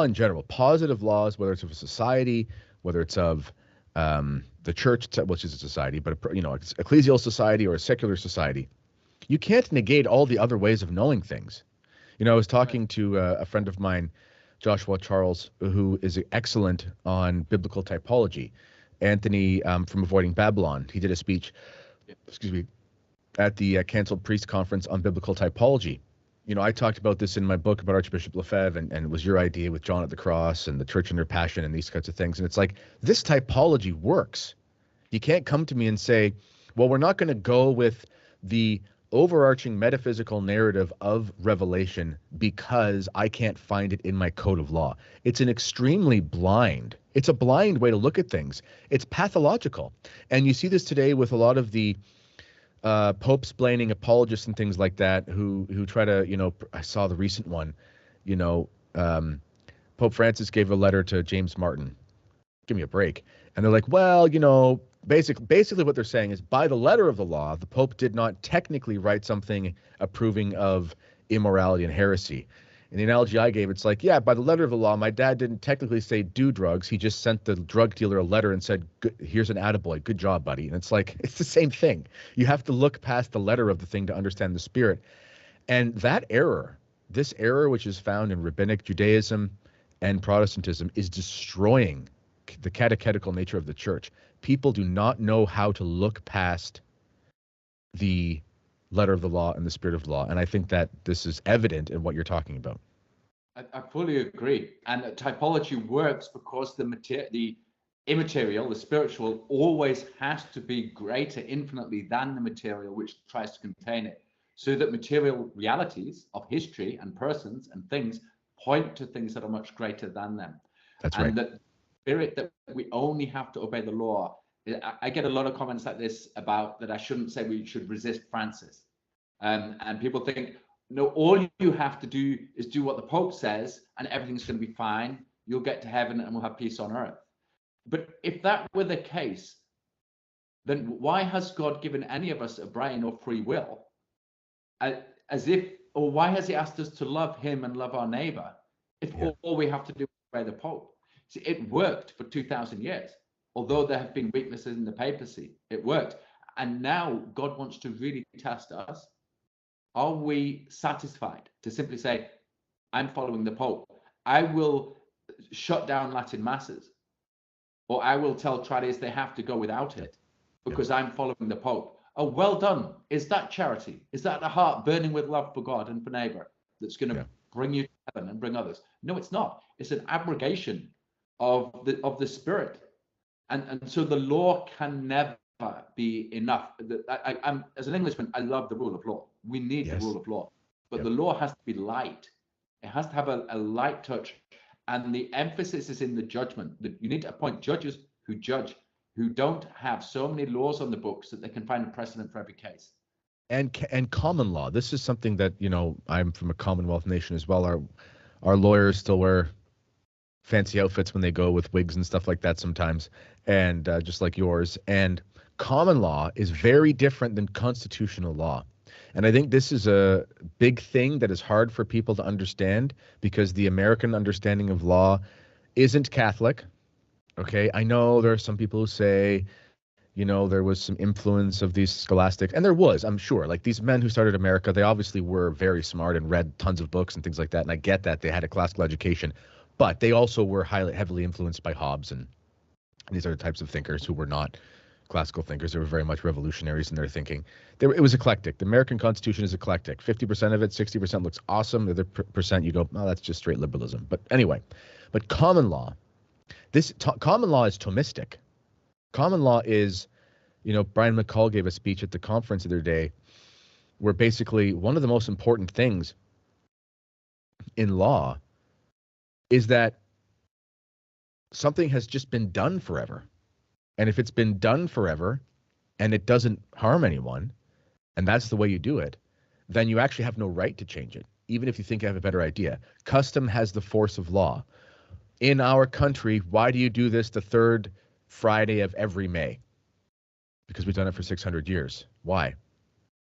in general, positive laws, whether it's of a society, whether it's of the church, which is a society, but it's ecclesial society or a secular society. You can't negate all the other ways of knowing things. I was talking to a friend of mine, Joshua Charles, who is excellent on biblical typology. Anthony from Avoiding Babylon, he did a speech, at the Canceled Priest Conference on biblical typology. I talked about this in my book about Archbishop Lefebvre, and it was your idea with John at the Cross and the Church Under Passion and these kinds of things. And it's like, this typology works. You can't come to me and say, well, we're not going to go with the overarching metaphysical narrative of Revelation because I can't find it in my code of law. It's a blind way to look at things. It's pathological. And you see this today with a lot of the Pope-splaining apologists and things like that who try to, I saw the recent one, Pope Francis gave a letter to James Martin. Give me a break. And they're like, well, basically what they're saying is, by the letter of the law, the Pope did not technically write something approving of immorality and heresy. And the analogy I gave, it's like, yeah, by the letter of the law, my dad didn't technically say do drugs. He just sent the drug dealer a letter and said, here's an attaboy. Good job, buddy. And it's like, it's the same thing. You have to look past the letter of the thing to understand the spirit. And this error, which is found in rabbinic Judaism and Protestantism, is destroying the catechetical nature of the church. People do not know how to look past the letter of the law and the spirit of the law. And I think that this is evident in what you're talking about. I fully agree. And typology works because the immaterial, the spiritual, always has to be greater infinitely than the material which tries to contain it. So that material realities of history and persons and things point to things that are much greater than them. That's and right. that spirit that we only have to obey the law. I get a lot of comments like this about that I shouldn't say we should resist Francis. And people think, no, all you have to do is do what the Pope says and everything's going to be fine. You'll get to heaven and we'll have peace on earth. But if that were the case, then why has God given any of us a brain or free will? As if, or why has he asked us to love him and love our neighbor if all we have to do is obey the Pope? See, it worked for 2,000 years. Although there have been weaknesses in the papacy, it worked. And now God wants to really test us. Are we satisfied to simply say, I'm following the Pope? I will shut down Latin masses, or I will tell tradies they have to go without it because I'm following the Pope. Oh, well done. Is that charity? Is that the heart burning with love for God and for neighbor that's going to bring you to heaven and bring others? No, it's not. It's an abrogation of the spirit. And so the law can never be enough. I'm as an Englishman, I love the rule of law. We need the rule of law, but the law has to be light. It has to have a light touch, and the emphasis is in the judgment. That you need to appoint judges who judge, who don't have so many laws on the books that they can find a precedent for every case. And common law. This is something that, you know, I'm from a Commonwealth nation as well. Our lawyers still wear fancy outfits when they go with wigs and stuff like that sometimes, and just like yours. And common law is very different than constitutional law. And I think this is a big thing that is hard for people to understand because the American understanding of law isn't Catholic. Okay, I know there are some people who say, you know, there was some influence of these scholastics, and there was, I'm sure. Like these men who started America, they obviously were very smart and read tons of books and things like that. And I get that they had a classical education, but they also were heavily influenced by Hobbes and these other types of thinkers who were not classical thinkers. They were very much revolutionaries in their thinking. It was eclectic. The American Constitution is eclectic. 50% of it, 60% looks awesome. The other percent, you go, oh, that's just straight liberalism. But anyway, but common law, common law is Thomistic. Common law is, you know, Brian McCall gave a speech at the conference the other day where basically one of the most important things in law is that something has just been done forever. And if it's been done forever and it doesn't harm anyone, and that's the way you do it, then you actually have no right to change it, even if you think you have a better idea. Custom has the force of law. In our country, why do you do this the third Friday of every May? Because we've done it for 600 years. Why?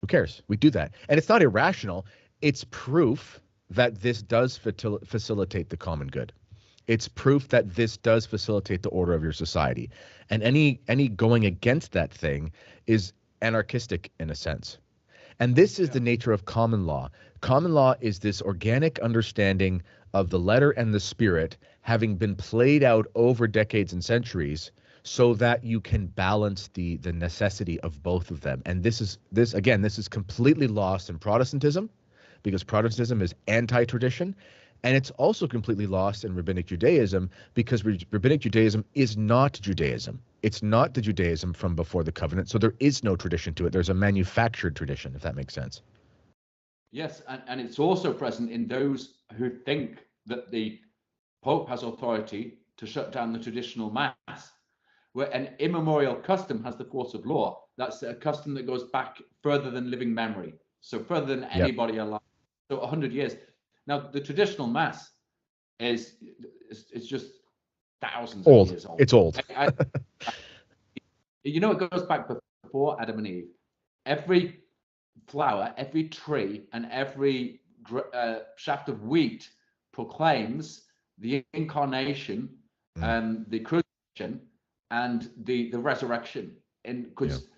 Who cares? We do that. And it's not irrational. It's proof that this does facilitate the common good. It's proof that this does facilitate the order of your society. And any going against that thing is anarchistic in a sense. And this is the nature of common law. Common law is this organic understanding of the letter and the spirit having been played out over decades and centuries so that you can balance the necessity of both of them. And this is completely lost in Protestantism because Protestantism is anti-tradition. And it's also completely lost in Rabbinic Judaism because Rabbinic Judaism is not Judaism. It's not the Judaism from before the covenant. So there is no tradition to it. There's a manufactured tradition, if that makes sense. Yes, and it's also present in those who think that the Pope has authority to shut down the traditional mass, where an immemorial custom has the force of law. That's a custom that goes back further than living memory, so further than anybody alive. So 100 years. Now, the traditional mass it's just thousands of years old. It's old. You know, it goes back before Adam and Eve. Every flower, every tree, and every shaft of wheat proclaims the incarnation, the crucifixion, and the resurrection. And because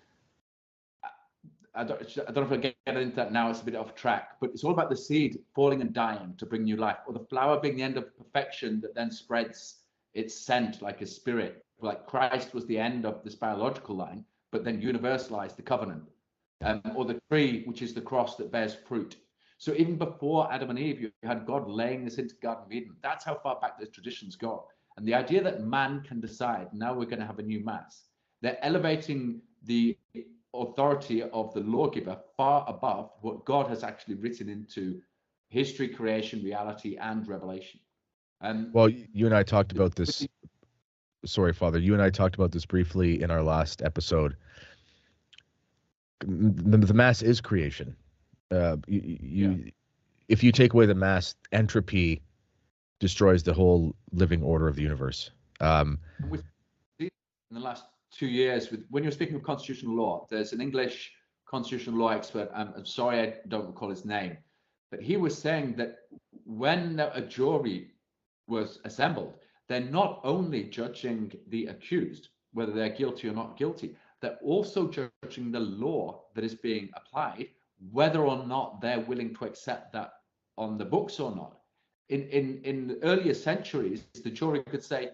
I don't know if I get into that now, it's a bit off track, but it's all about the seed falling and dying to bring new life, or the flower being the end of perfection that then spreads its scent like a spirit. Like Christ was the end of this biological line, but then universalized the covenant. Or the tree, which is the cross that bears fruit. So even before Adam and Eve, you had God laying this into the Garden of Eden. That's how far back those traditions go. And the idea that man can decide, now we're going to have a new mass, they're elevating the authority of the lawgiver far above what God has actually written into history, creation, reality, and revelation. Well, you and I talked about this. Sorry, Father. You and I talked about this briefly in our last episode. The mass is creation. If you take away the mass, entropy destroys the whole living order of the universe. With in the last 2 years, when you're speaking of constitutional law, there's an English constitutional law expert. I'm sorry, I don't recall his name, but he was saying that when a jury was assembled, they're not only judging the accused, whether they're guilty or not guilty, they're also judging the law that is being applied, whether or not they're willing to accept that on the books or not. In the earlier centuries, the jury could say,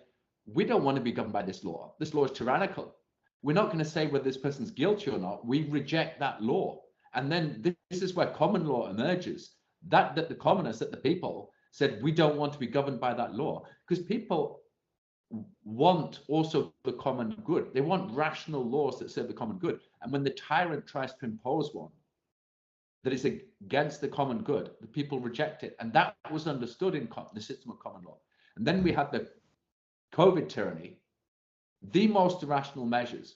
we don't want to be governed by this law. This law is tyrannical. We're not going to say whether this person's guilty or not. We reject that law. And then this is where common law emerges, that the commoners, that the people said, we don't want to be governed by that law, because people want also the common good. They want rational laws that serve the common good. And when the tyrant tries to impose one that is against the common good, the people reject it. And that was understood in the system of common law. And then we had the COVID tyranny, the most irrational measures,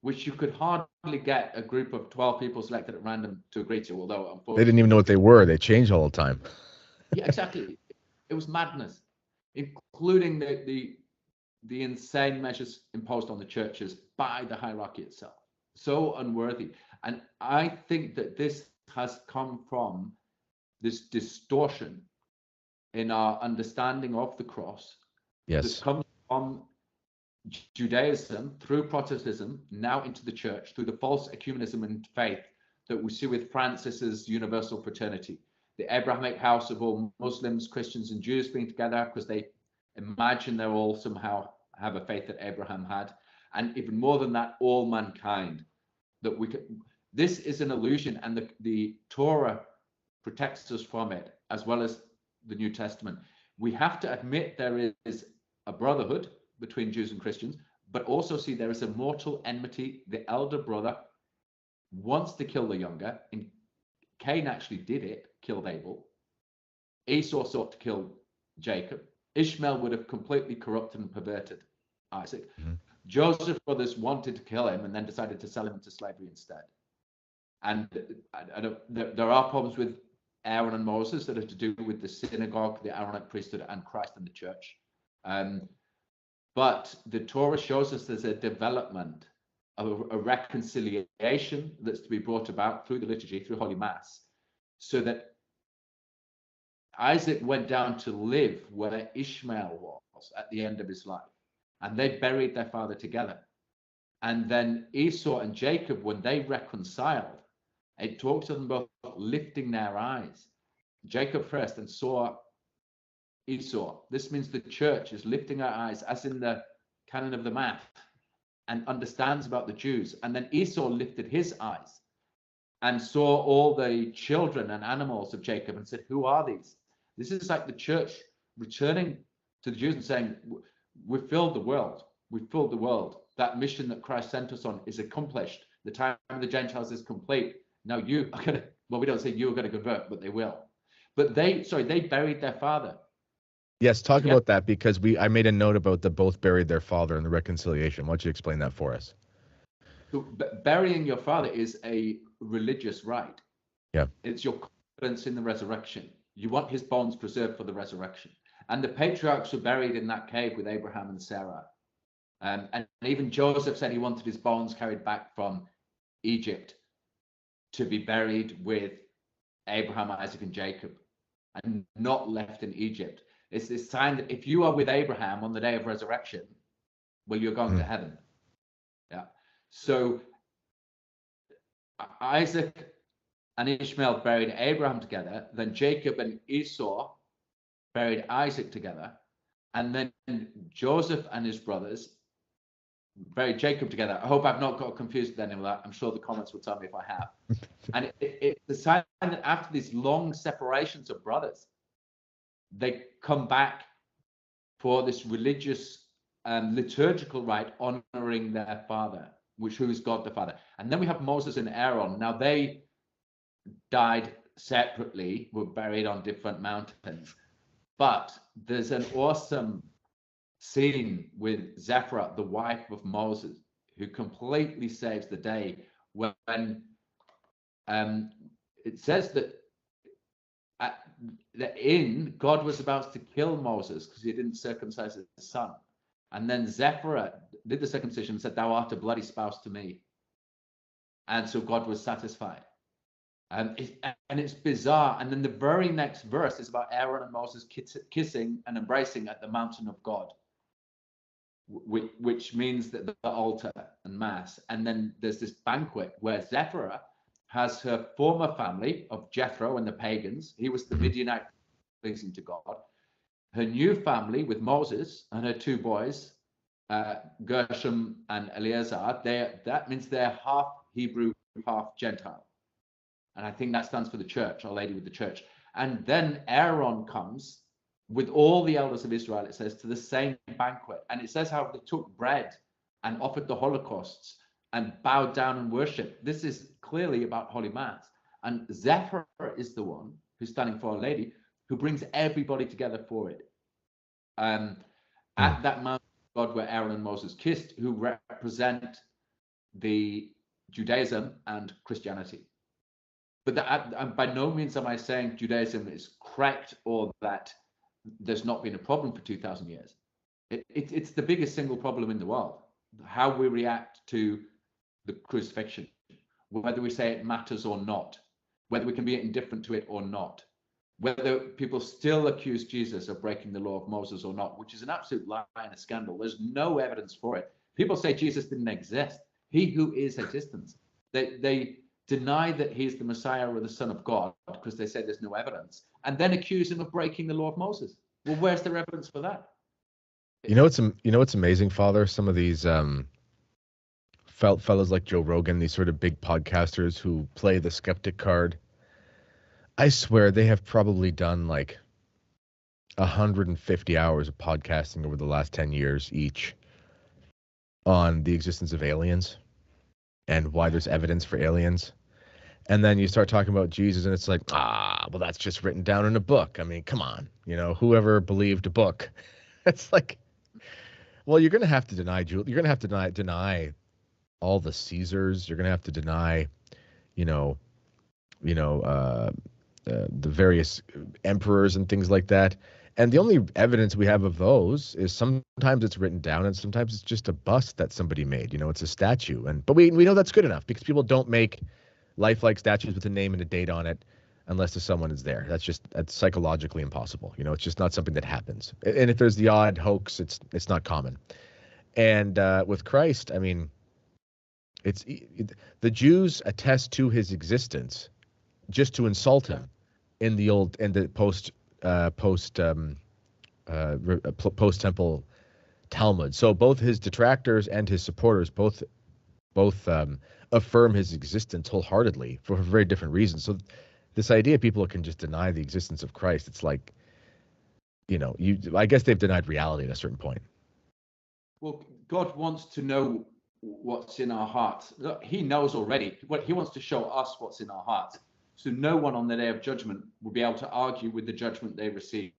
which you could hardly get a group of 12 people selected at random to agree to, although unfortunately, they didn't even know what they were. They changed all the time. Yeah, exactly. It was madness, including the insane measures imposed on the churches by the hierarchy itself. So unworthy. And I think that this has come from this distortion in our understanding of the cross. Yes. This comes from Judaism through Protestantism, now into the church, through the false ecumenism and faith that we see with Francis's universal fraternity, the Abrahamic house of all Muslims, Christians, and Jews being together because they imagine they're all somehow have a faith that Abraham had, and even more than that, all mankind. That we could. This is an illusion, and the Torah protects us from it, as well as the New Testament. We have to admit there is a brotherhood between Jews and Christians, but also see there is a mortal enmity. The elder brother wants to kill the younger, and Cain actually did it, killed Abel. Esau sought to kill Jacob. Ishmael would have completely corrupted and perverted Isaac. Mm-hmm. Joseph's brothers wanted to kill him and then decided to sell him into slavery instead. And there are problems with Aaron and Moses that have to do with the synagogue, the Aaronite priesthood, and Christ and the church. But the Torah shows us there's a development of a reconciliation that's to be brought about through the liturgy, through Holy Mass, so that Isaac went down to live where Ishmael was at the end of his life, and they buried their father together. And then Esau and Jacob, when they reconciled, it talks of them both lifting their eyes. Jacob first and saw Esau. This means the church is lifting her eyes, as in the canon of the math, and understands about the Jews. And then Esau lifted his eyes and saw all the children and animals of Jacob and said, who are these? This is like the church returning to the Jews and saying, we've filled the world. We've filled the world. That mission that Christ sent us on is accomplished. The time of the Gentiles is complete. Now you are going to, well, we don't say you are going to convert, but they will. But they buried their father. Yes, talk about that, because I made a note about the both buried their father and the reconciliation. Why don't you explain that for us? So burying your father is a religious rite. Yeah. It's your confidence in the resurrection. You want his bones preserved for the resurrection. And the patriarchs were buried in that cave with Abraham and Sarah. And even Joseph said he wanted his bones carried back from Egypt to be buried with Abraham, Isaac, and Jacob, and not left in Egypt. It's this sign that if you are with Abraham on the day of resurrection, well, you're going to heaven. Yeah. So Isaac and Ishmael buried Abraham together. Then Jacob and Esau buried Isaac together. And then Joseph and his brothers buried Jacob together. I hope I've not got confused with any of that. I'm sure the comments will tell me if I have. And it's a sign that after these long separations of brothers, they come back for this religious liturgical rite honoring their father, who is God the Father. And then we have Moses and Aaron. Now they died separately, were buried on different mountains. But there's an awesome scene with Zipporah, the wife of Moses, who completely saves the day when it says that God was about to kill Moses because he didn't circumcise his son. And then Zipporah did the circumcision and said, "Thou art a bloody spouse to me." And so God was satisfied. And it's bizarre. And then the very next verse is about Aaron and Moses kissing and embracing at the mountain of God, which means that the altar and mass. And then there's this banquet where Zipporah has her former family of Jethro and the pagans. He was the Midianite, pleasing to God. Her new family with Moses and her two boys, Gershom and Eleazar. That means they're half Hebrew, half Gentile. And I think that stands for the church, Our Lady with the church. And then Aaron comes with all the elders of Israel, it says, to the same banquet. And it says how they took bread and offered the holocausts and bowed down and worshipped. This is clearly about Holy Mass. And Zephyr is the one who's standing for Our Lady, who brings everybody together for it. At that Mount of God where Aaron and Moses kissed, who represent the Judaism and Christianity. But by no means am I saying Judaism is correct or that there's not been a problem for 2,000 years. It's the biggest single problem in the world, how we react to the crucifixion, whether we say it matters or not, whether we can be indifferent to it or not, whether people still accuse Jesus of breaking the law of Moses or not, which is an absolute lie and a scandal. There's no evidence for it. People say Jesus didn't exist. He who is existence. They deny that he's the Messiah or the Son of God because they say there's no evidence, and then accuse him of breaking the law of Moses. Well, where's the evidence for that? You know what's amazing, Father? Some of these fellows like Joe Rogan, these sort of big podcasters who play the skeptic card. I swear they have probably done like 150 hours of podcasting over the last 10 years each on the existence of aliens and why there's evidence for aliens. And then you start talking about Jesus and it's like, well, that's just written down in a book. I mean, come on, whoever believed a book. It's like, well, you're going to have to deny You're going to have to deny all the Caesars. You're going to have to deny, the various emperors and things like that. And the only evidence we have of those is sometimes it's written down and sometimes it's just a bust that somebody made. It's a statue. But we know that's good enough because people don't make lifelike statues with a name and a date on it unless someone is there. That's psychologically impossible. It's just not something that happens. And if there's the odd hoax, it's not common. And with Christ, I mean, the Jews attest to his existence just to insult him in the post-temple Talmud. So both his detractors and his supporters both affirm his existence wholeheartedly for very different reasons. So this idea people can just deny the existence of Christ, it's like, I guess they've denied reality at a certain point. Well, God wants to know what's in our hearts. Look, he knows already. He wants to show us what's in our hearts. So no one on the day of judgment will be able to argue with the judgment they receive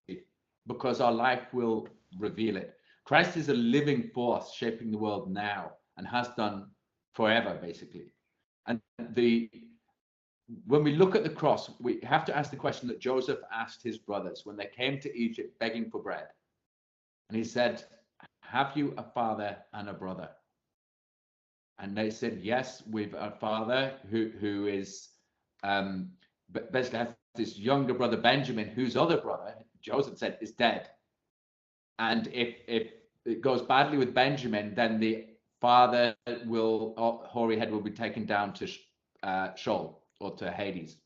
because our life will reveal it. Christ is a living force shaping the world now and has done forever, basically. And when we look at the cross, we have to ask the question that Joseph asked his brothers when they came to Egypt begging for bread. And he said, "Have you a father and a brother?" And they said, "Yes, we've a father who is basically has this younger brother Benjamin, whose other brother, Joseph said, is dead. And if it goes badly with Benjamin, then the father hoary head will be taken down to Sheol or to Hades."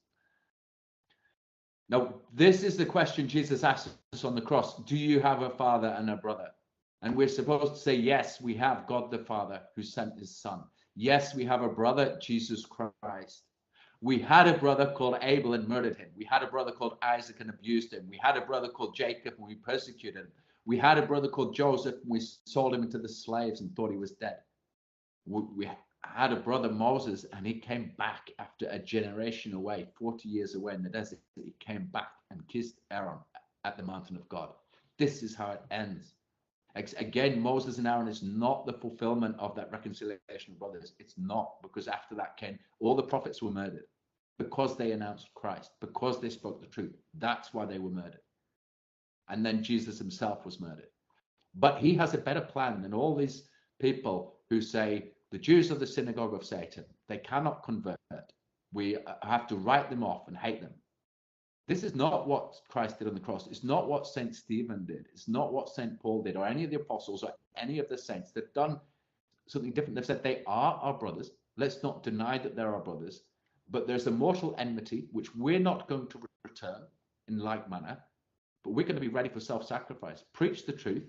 Now, this is the question Jesus asked us on the cross. Do you have a father and a brother? And we're supposed to say, yes, we have God the Father who sent his son. Yes, we have a brother, Jesus Christ. We had a brother called Abel and murdered him. We had a brother called Isaac and abused him. We had a brother called Jacob and we persecuted him. We had a brother called Joseph, and we sold him into the slaves and thought he was dead. We had a brother, Moses, and he came back after a generation away, 40 years away in the desert. He came back and kissed Aaron at the mountain of God. This is how it ends. Again, Moses and Aaron is not the fulfillment of that reconciliation of brothers. It's not, because after that came, all the prophets were murdered because they announced Christ, because they spoke the truth. That's why they were murdered. And then Jesus himself was murdered. But he has a better plan than all these people who say the Jews are the synagogue of Satan. They cannot convert. We have to write them off and hate them. This is not what Christ did on the cross. It's not what St. Stephen did. It's not what St. Paul did, or any of the apostles, or any of the saints. They've done something different. They've said they are our brothers. Let's not deny that they're our brothers. But there's a mortal enmity, which we're not going to return in like manner. But we're going to be ready for self-sacrifice. Preach the truth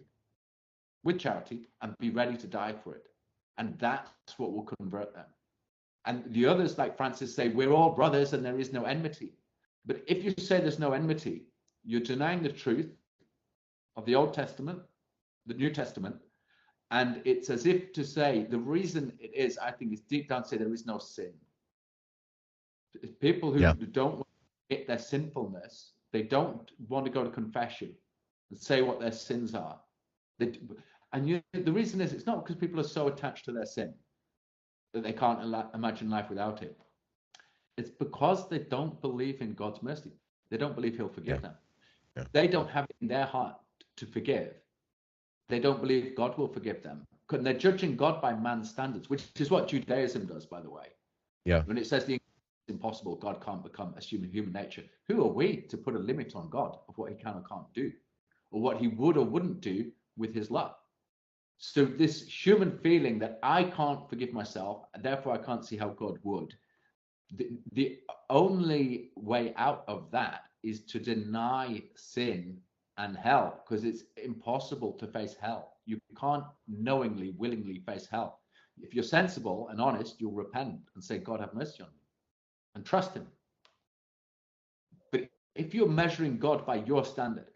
with charity and be ready to die for it. And that's what will convert them. And the others, like Francis, say, we're all brothers and there is no enmity. But if you say there's no enmity, you're denying the truth of the Old Testament, the New Testament, and it's as if to say, the reason it is, I think, is deep down to say there is no sin. People who don't want to admit their sinfulness, they don't want to go to confession and say what their sins are. The reason is, it's not because people are so attached to their sin that they can't imagine life without it. It's because they don't believe in God's mercy. They don't believe he'll forgive them. Yeah. They don't have it in their heart to forgive. They don't believe God will forgive them. And they're judging God by man's standards, which is what Judaism does, by the way. Yeah. When it says the impossible, God can't become assuming human nature. Who are we to put a limit on God of what he can or can't do, or what he would or wouldn't do with his love? So this human feeling that I can't forgive myself, and therefore I can't see how God would. The only way out of that is to deny sin and hell, because it's impossible to face hell. You can't knowingly, willingly face hell. If you're sensible and honest, you'll repent and say, God, have mercy on me, and trust him. But if you're measuring God by your standard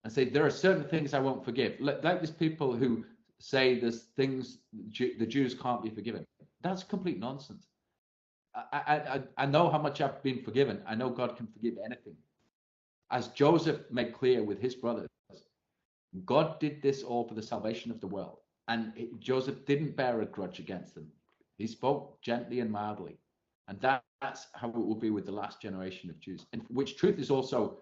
and say, there are certain things I won't forgive, like these people who say there's things the Jews can't be forgiven, that's complete nonsense. I know how much I've been forgiven. I know God can forgive anything. As Joseph made clear with his brothers, God did this all for the salvation of the world. And Joseph didn't bear a grudge against them. He spoke gently and mildly. And that's how it will be with the last generation of Jews. And which truth is also,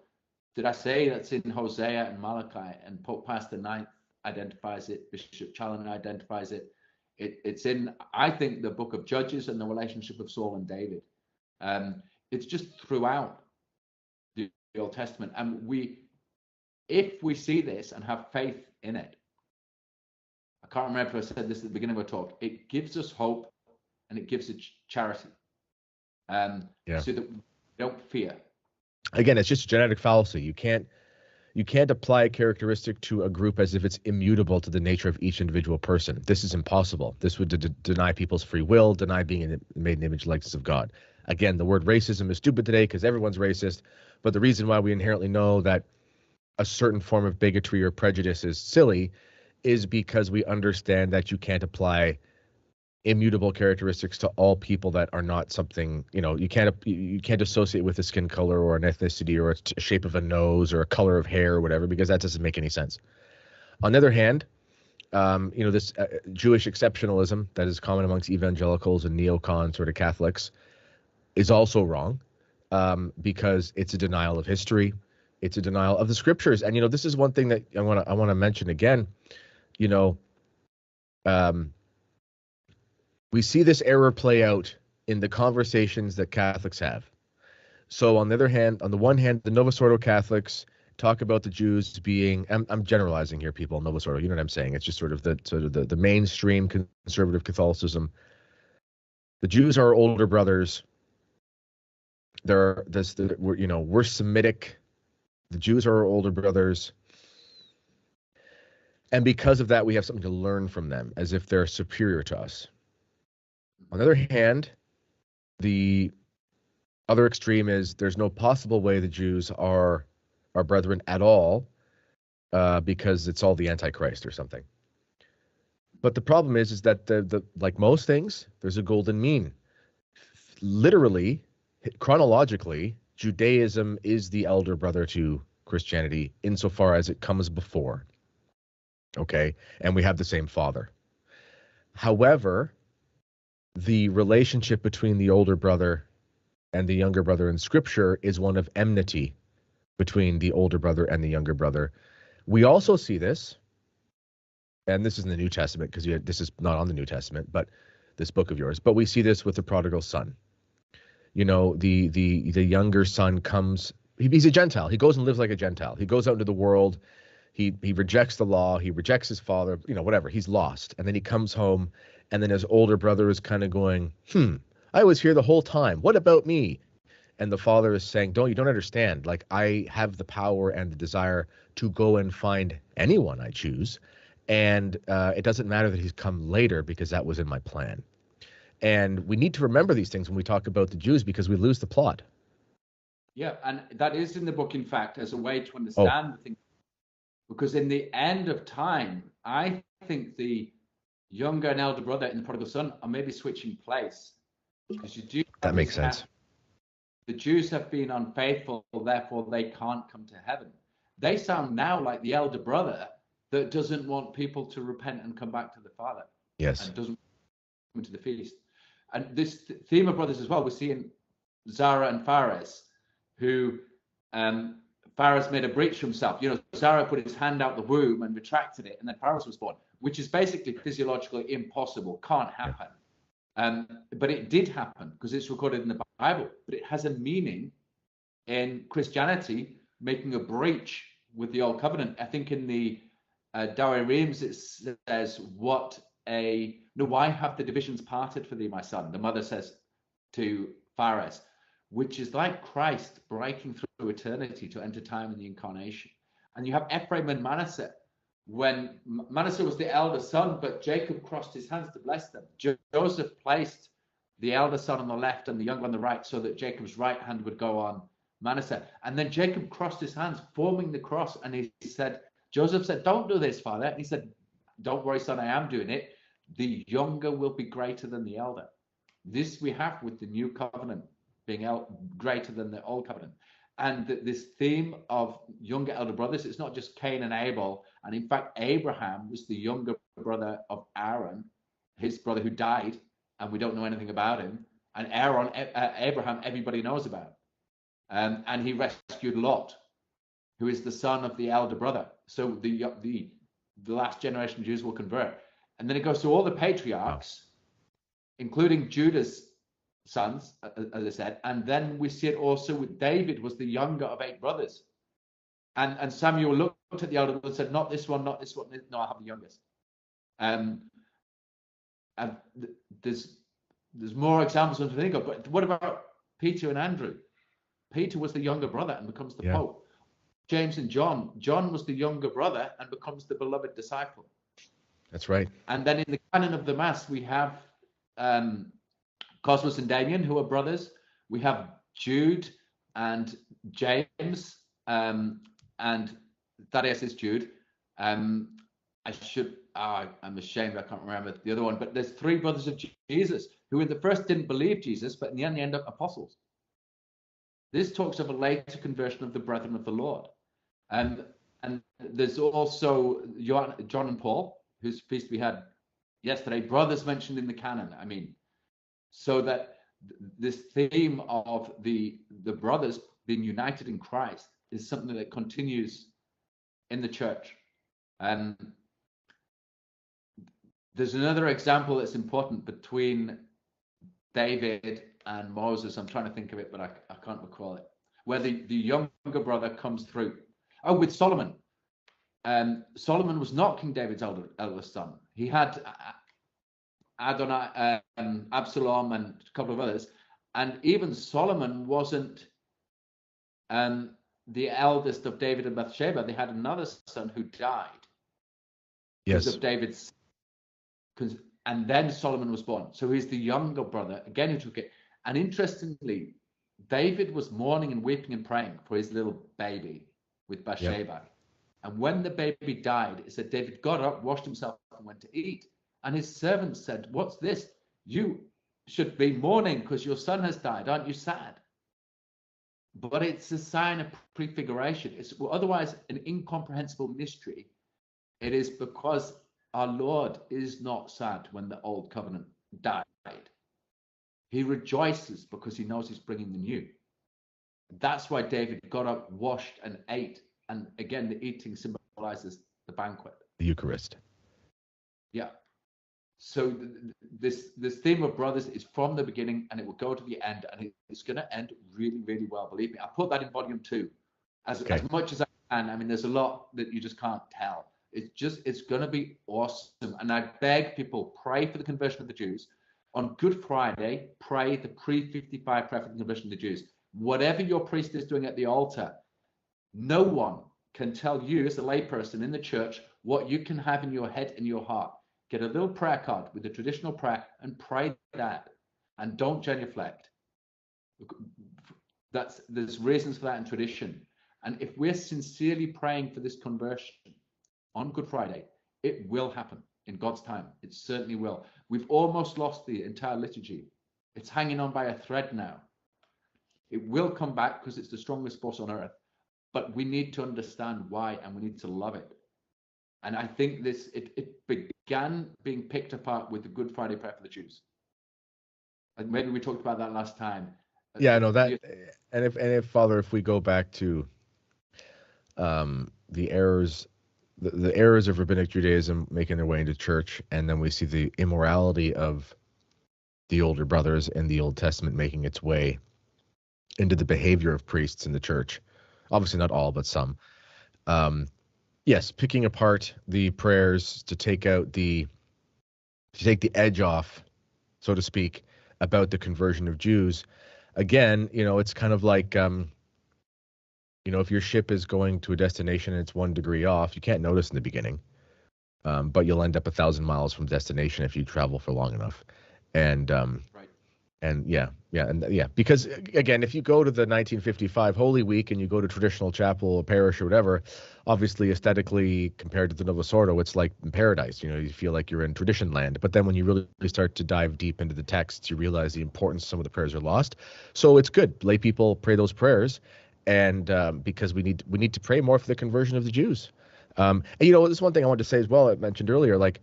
did I say that's in Hosea and Malachi, and Pope Pius IX identifies it, Bishop Challoner identifies it. It's in, I think, the book of Judges and the relationship of Saul and David. It's just throughout the Old Testament. And if we see this and have faith in it, I can't remember if I said this at the beginning of our talk, it gives us hope and it gives us charity. So that we don't fear. Again, it's just genetic fallacy. You can't apply a characteristic to a group as if it's immutable to the nature of each individual person. This is impossible. This would deny people's free will, deny being made in the image and likeness of God. Again, the word racism is stupid today because everyone's racist, but the reason why we inherently know that a certain form of bigotry or prejudice is silly is because we understand that you can't apply immutable characteristics to all people that are not something, you can't associate with a skin color or an ethnicity or a shape of a nose or a color of hair or whatever, because that doesn't make any sense. On the other hand, this Jewish exceptionalism that is common amongst evangelicals and neocon sort of Catholics is also wrong, because it's a denial of history. It's a denial of the scriptures. And, this is one thing that I want to mention again, we see this error play out in the conversations that Catholics have. So on the one hand, the Novus Ordo Catholics talk about the Jews being, I'm generalizing here, people, Novus Ordo, you know what I'm saying? It's just sort of the mainstream conservative Catholicism. The Jews are our older brothers. We're Semitic. The Jews are our older brothers. And because of that, we have something to learn from them, as if they're superior to us. On the other hand, the other extreme is there's no possible way the Jews are our brethren at all, because it's all the Antichrist or something. But the problem is that the like most things, there's a golden mean. Literally, chronologically, Judaism is the elder brother to Christianity insofar as it comes before. Okay, and we have the same father. However, the relationship between the older brother and the younger brother in Scripture is one of enmity between the older brother and the younger brother. We also see this, and this is in the New Testament because this is not on the New Testament, but this book of yours. But we see this with the prodigal son. You know, the younger son comes. He's a Gentile. He goes and lives like a Gentile. He goes out into the world. He rejects the law. He rejects his father. You know, whatever. He's lost, and then he comes home, and then his older brother is kind of going, I was here the whole time. What about me? And the father is saying, you don't understand. Like, I have the power and the desire to go and find anyone I choose. And it doesn't matter that he's come later because that was in my plan. And we need to remember these things when we talk about the Jews because we lose the plot. Yeah, and that is in the book, in fact, as a way to understand the thing. Because in the end of time, I think the younger and elder brother and the prodigal son are maybe switching place. Because you do. That makes sense. The Jews have been unfaithful, therefore they can't come to heaven. They sound now like the elder brother that doesn't want people to repent and come back to the Father. Yes. And doesn't come to the feast. And this theme of brothers as well, we see in Zara and Phares, who Phares made a breach for himself. You know, Zara put his hand out the womb and retracted it, and then Phares was born, which is basically physiologically impossible, can't happen. But it did happen because it's recorded in the Bible. But it has a meaning in Christianity, making a breach with the old covenant. I think in the Dowie Reams it says, why have the divisions parted for thee, my son? The mother says to Phares, which is like Christ breaking through eternity to enter time in the incarnation. And you have Ephraim and Manasseh. When Manasseh was the elder son, but Jacob crossed his hands to bless them. Joseph placed the elder son on the left and the younger on the right so that Jacob's right hand would go on Manasseh. And then Jacob crossed his hands, forming the cross. And he said, Joseph said, don't do this, Father. And he said, don't worry, son, I am doing it. The younger will be greater than the elder. This we have with the new covenant being greater than the old covenant. And this theme of younger elder brothers, it's not just Cain and Abel. And in fact, Abraham was the younger brother of Aaron, his brother who died, and we don't know anything about him. And Abraham, everybody knows about. And he rescued Lot, who is the son of the elder brother. So the last generation of Jews will convert. And then it goes to all the patriarchs, including Judah's sons, as I said. And then we see it also with David, was the younger of 8 brothers. And Samuel looked at the elder brother and said, not this one, not this one. No, I have the youngest. And there's more examples to think of. But what about Peter and Andrew? Peter was the younger brother and becomes the Pope. James and John. John was the younger brother and becomes the beloved disciple. That's right. And then in the canon of the Mass, we have Cosmas and Damien, who are brothers. We have Jude and James, and Thaddeus is Jude. I'm ashamed I can't remember the other one, but there's 3 brothers of Jesus who in the first didn't believe Jesus, but in the end they end up apostles. This talks of a later conversion of the brethren of the Lord. And there's also John and Paul, whose feast we had yesterday, brothers mentioned in the canon. I mean, so that this theme of the brothers being united in Christ is something that continues in the church. And there's another example that's important between David and Moses. I'm trying to think of it, but I can't recall it. Where the younger brother comes through. Oh, with Solomon. Solomon was not King David's eldest son. He had Adonai, Absalom, and a couple of others. And even Solomon wasn't the eldest of David and Bathsheba. They had another son who died. Yes. Of David's. And then Solomon was born. So he's the younger brother, again, who took it. And interestingly, David was mourning and weeping and praying for his little baby with Bathsheba. And when the baby died, it said David got up, washed himself, and went to eat. And his servants said, "What's this? You should be mourning because your son has died. Aren't you sad?" But it's a sign of prefiguration. It's otherwise an incomprehensible mystery. It is because our Lord is not sad when the old covenant died. He rejoices because he knows he's bringing the new. That's why David got up, washed, and ate. And again, the eating symbolizes the banquet. The Eucharist. Yeah. So this theme of brothers is from the beginning, and it will go to the end, and it's going to end really, really well. Believe me. I put that in volume 2 as much as I can. I mean, there's a lot that you just can't tell. It's going to be awesome. And I beg people, pray for the conversion of the Jews. On Good Friday, pray the pre-55 prayer for the conversion of the Jews. Whatever your priest is doing at the altar, no one can tell you as a layperson in the church what you can have in your head and your heart. Get a little prayer card with the traditional prayer and pray that, and don't genuflect. There's reasons for that in tradition. And if we're sincerely praying for this conversion on Good Friday, it will happen in God's time. It certainly will. We've almost lost the entire liturgy. It's hanging on by a thread now. It will come back because it's the strongest force on earth, but we need to understand why, and we need to love it. And I think it began being picked apart with the Good Friday prayer for the Jews. And maybe we talked about that last time. Yeah, no, that, and if Father, if we go back to the errors, the errors of rabbinic Judaism making their way into church, and then we see the immorality of the older brothers in the Old Testament making its way into the behavior of priests in the church. Obviously not all, but some. Yes, picking apart the prayers to take the edge off, so to speak, about the conversion of Jews. Again, it's kind of like, if your ship is going to a destination and it's 1 degree off, you can't notice in the beginning, but you'll end up 1,000 miles from destination if you travel for long enough. And right. And because again, if you go to the 1955 Holy Week and you go to traditional chapel or parish or whatever, obviously aesthetically compared to the Novus Ordo, it's like in paradise. You feel like you're in tradition land. But then when you really start to dive deep into the texts, you realize the importance some of the prayers are lost. So it's good. Lay people pray those prayers, and because we need to pray more for the conversion of the Jews. And this one thing I wanted to say as well. I mentioned earlier, like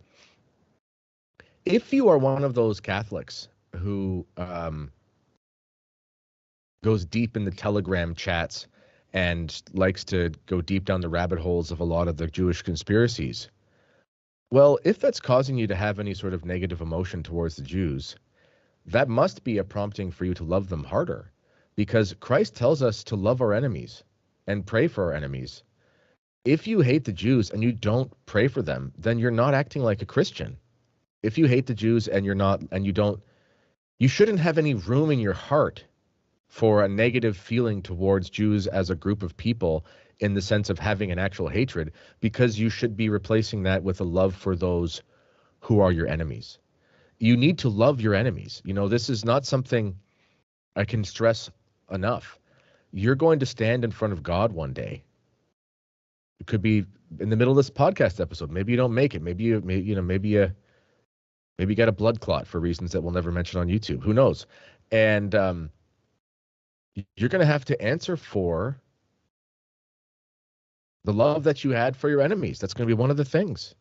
if you are one of those Catholics who goes deep in the Telegram chats and likes to go deep down the rabbit holes of a lot of the Jewish conspiracies. Well, if that's causing you to have any sort of negative emotion towards the Jews, that must be a prompting for you to love them harder, because Christ tells us to love our enemies and pray for our enemies. If you hate the Jews and you don't pray for them, then you're not acting like a Christian. If you hate the Jews and you shouldn't have any room in your heart for a negative feeling towards Jews as a group of people in the sense of having an actual hatred, because you should be replacing that with a love for those who are your enemies. You need to love your enemies. This is not something I can stress enough. You're going to stand in front of God one day. It could be in the middle of this podcast episode. Maybe you don't make it. Maybe you got a blood clot for reasons that we'll never mention on YouTube. Who knows? And you're going to have to answer for the love that you had for your enemies. That's going to be one of the things.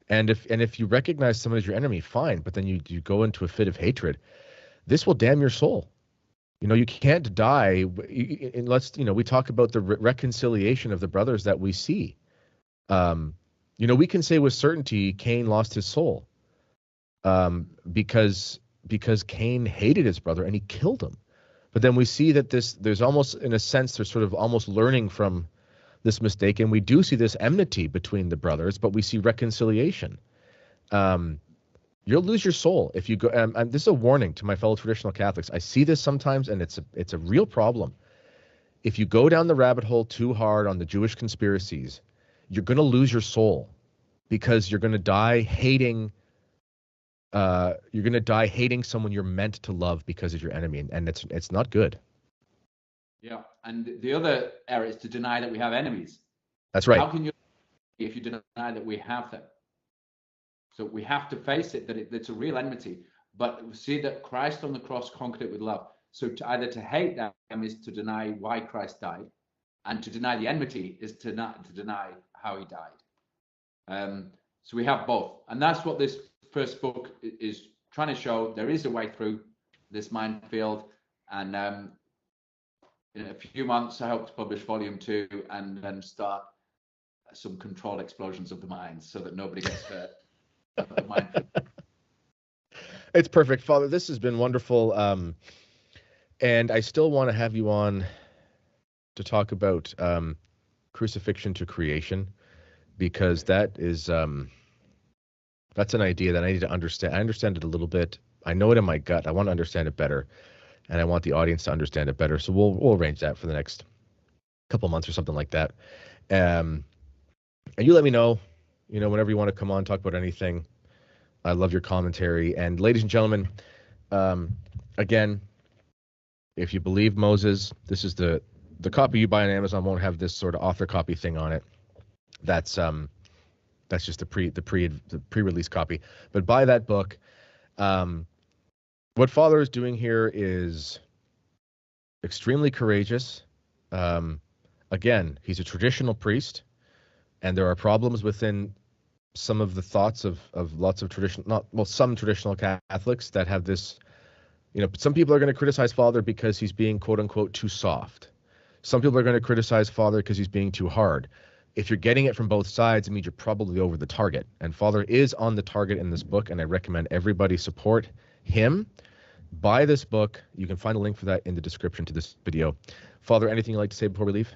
And if you recognize someone as your enemy, fine. But then you go into a fit of hatred. This will damn your soul. You can't die unless, we talk about the reconciliation of the brothers that we see. We can say with certainty Cain lost his soul. Because Cain hated his brother and he killed him. But then we see that there's almost, in a sense, they're sort of almost learning from this mistake. And we do see this enmity between the brothers, but we see reconciliation. You'll lose your soul if you go. And this is a warning to my fellow traditional Catholics. I see this sometimes, and it's a real problem. If you go down the rabbit hole too hard on the Jewish conspiracies, you're going to lose your soul, because you're going to die hating. You're going to die hating someone you're meant to love because of your enemy, and it's not good. Yeah, and the other error is to deny that we have enemies. That's right. How can you if you deny that we have them. So we have to face it, that it's a real enmity, but see that Christ on the cross conquered it with love. So either to hate them is to deny why Christ died, and to deny the enmity is to deny how he died. So we have both. And that's what this first book is trying to show. There is a way through this minefield. And in a few months, I hope to publish volume 2 and then start some controlled explosions of the minds so that nobody gets hurt. It's perfect, Father. This has been wonderful. And I still want to have you on to talk about crucifixion to creation, because that is that's an idea that I need to understand. I understand it a little bit. I know it in my gut. I want to understand it better, and I want the audience to understand it better. So we'll arrange that for the next couple months or something like that. And you let me know, whenever you want to come on, talk about anything. I love your commentary. And ladies and gentlemen, again, if you believe Moses, this is the copy you buy on Amazon won't have this sort of author copy thing on it. That's just the pre-release copy. But buy that book. What Father is doing here is extremely courageous. Again, he's a traditional priest, and there are problems within some of the thoughts of lots of some traditional Catholics that have this. Some people are going to criticize Father because he's being quote unquote too soft. Some people are going to criticize Father because he's being too hard. If you're getting it from both sides, it means you're probably over the target. And Father is on the target in this book, and I recommend everybody support him. Buy this book. You can find a link for that in the description to this video. Father, anything you'd like to say before we leave?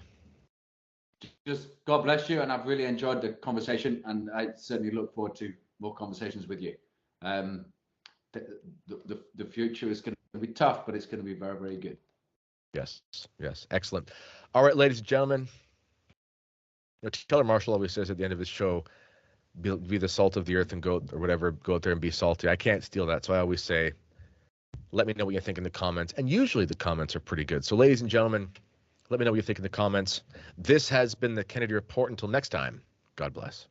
Just God bless you, and I've really enjoyed the conversation, and I certainly look forward to more conversations with you. The future is going to be tough, but it's going to be very, very good. Yes, excellent. All right, ladies and gentlemen, Taylor Marshall always says at the end of his show, be the salt of the earth and go out there and be salty. I can't steal that, so I always say, let me know what you think in the comments. And usually the comments are pretty good. So ladies and gentlemen, let me know what you think in the comments. This has been the Kennedy Report. Until next time, God bless.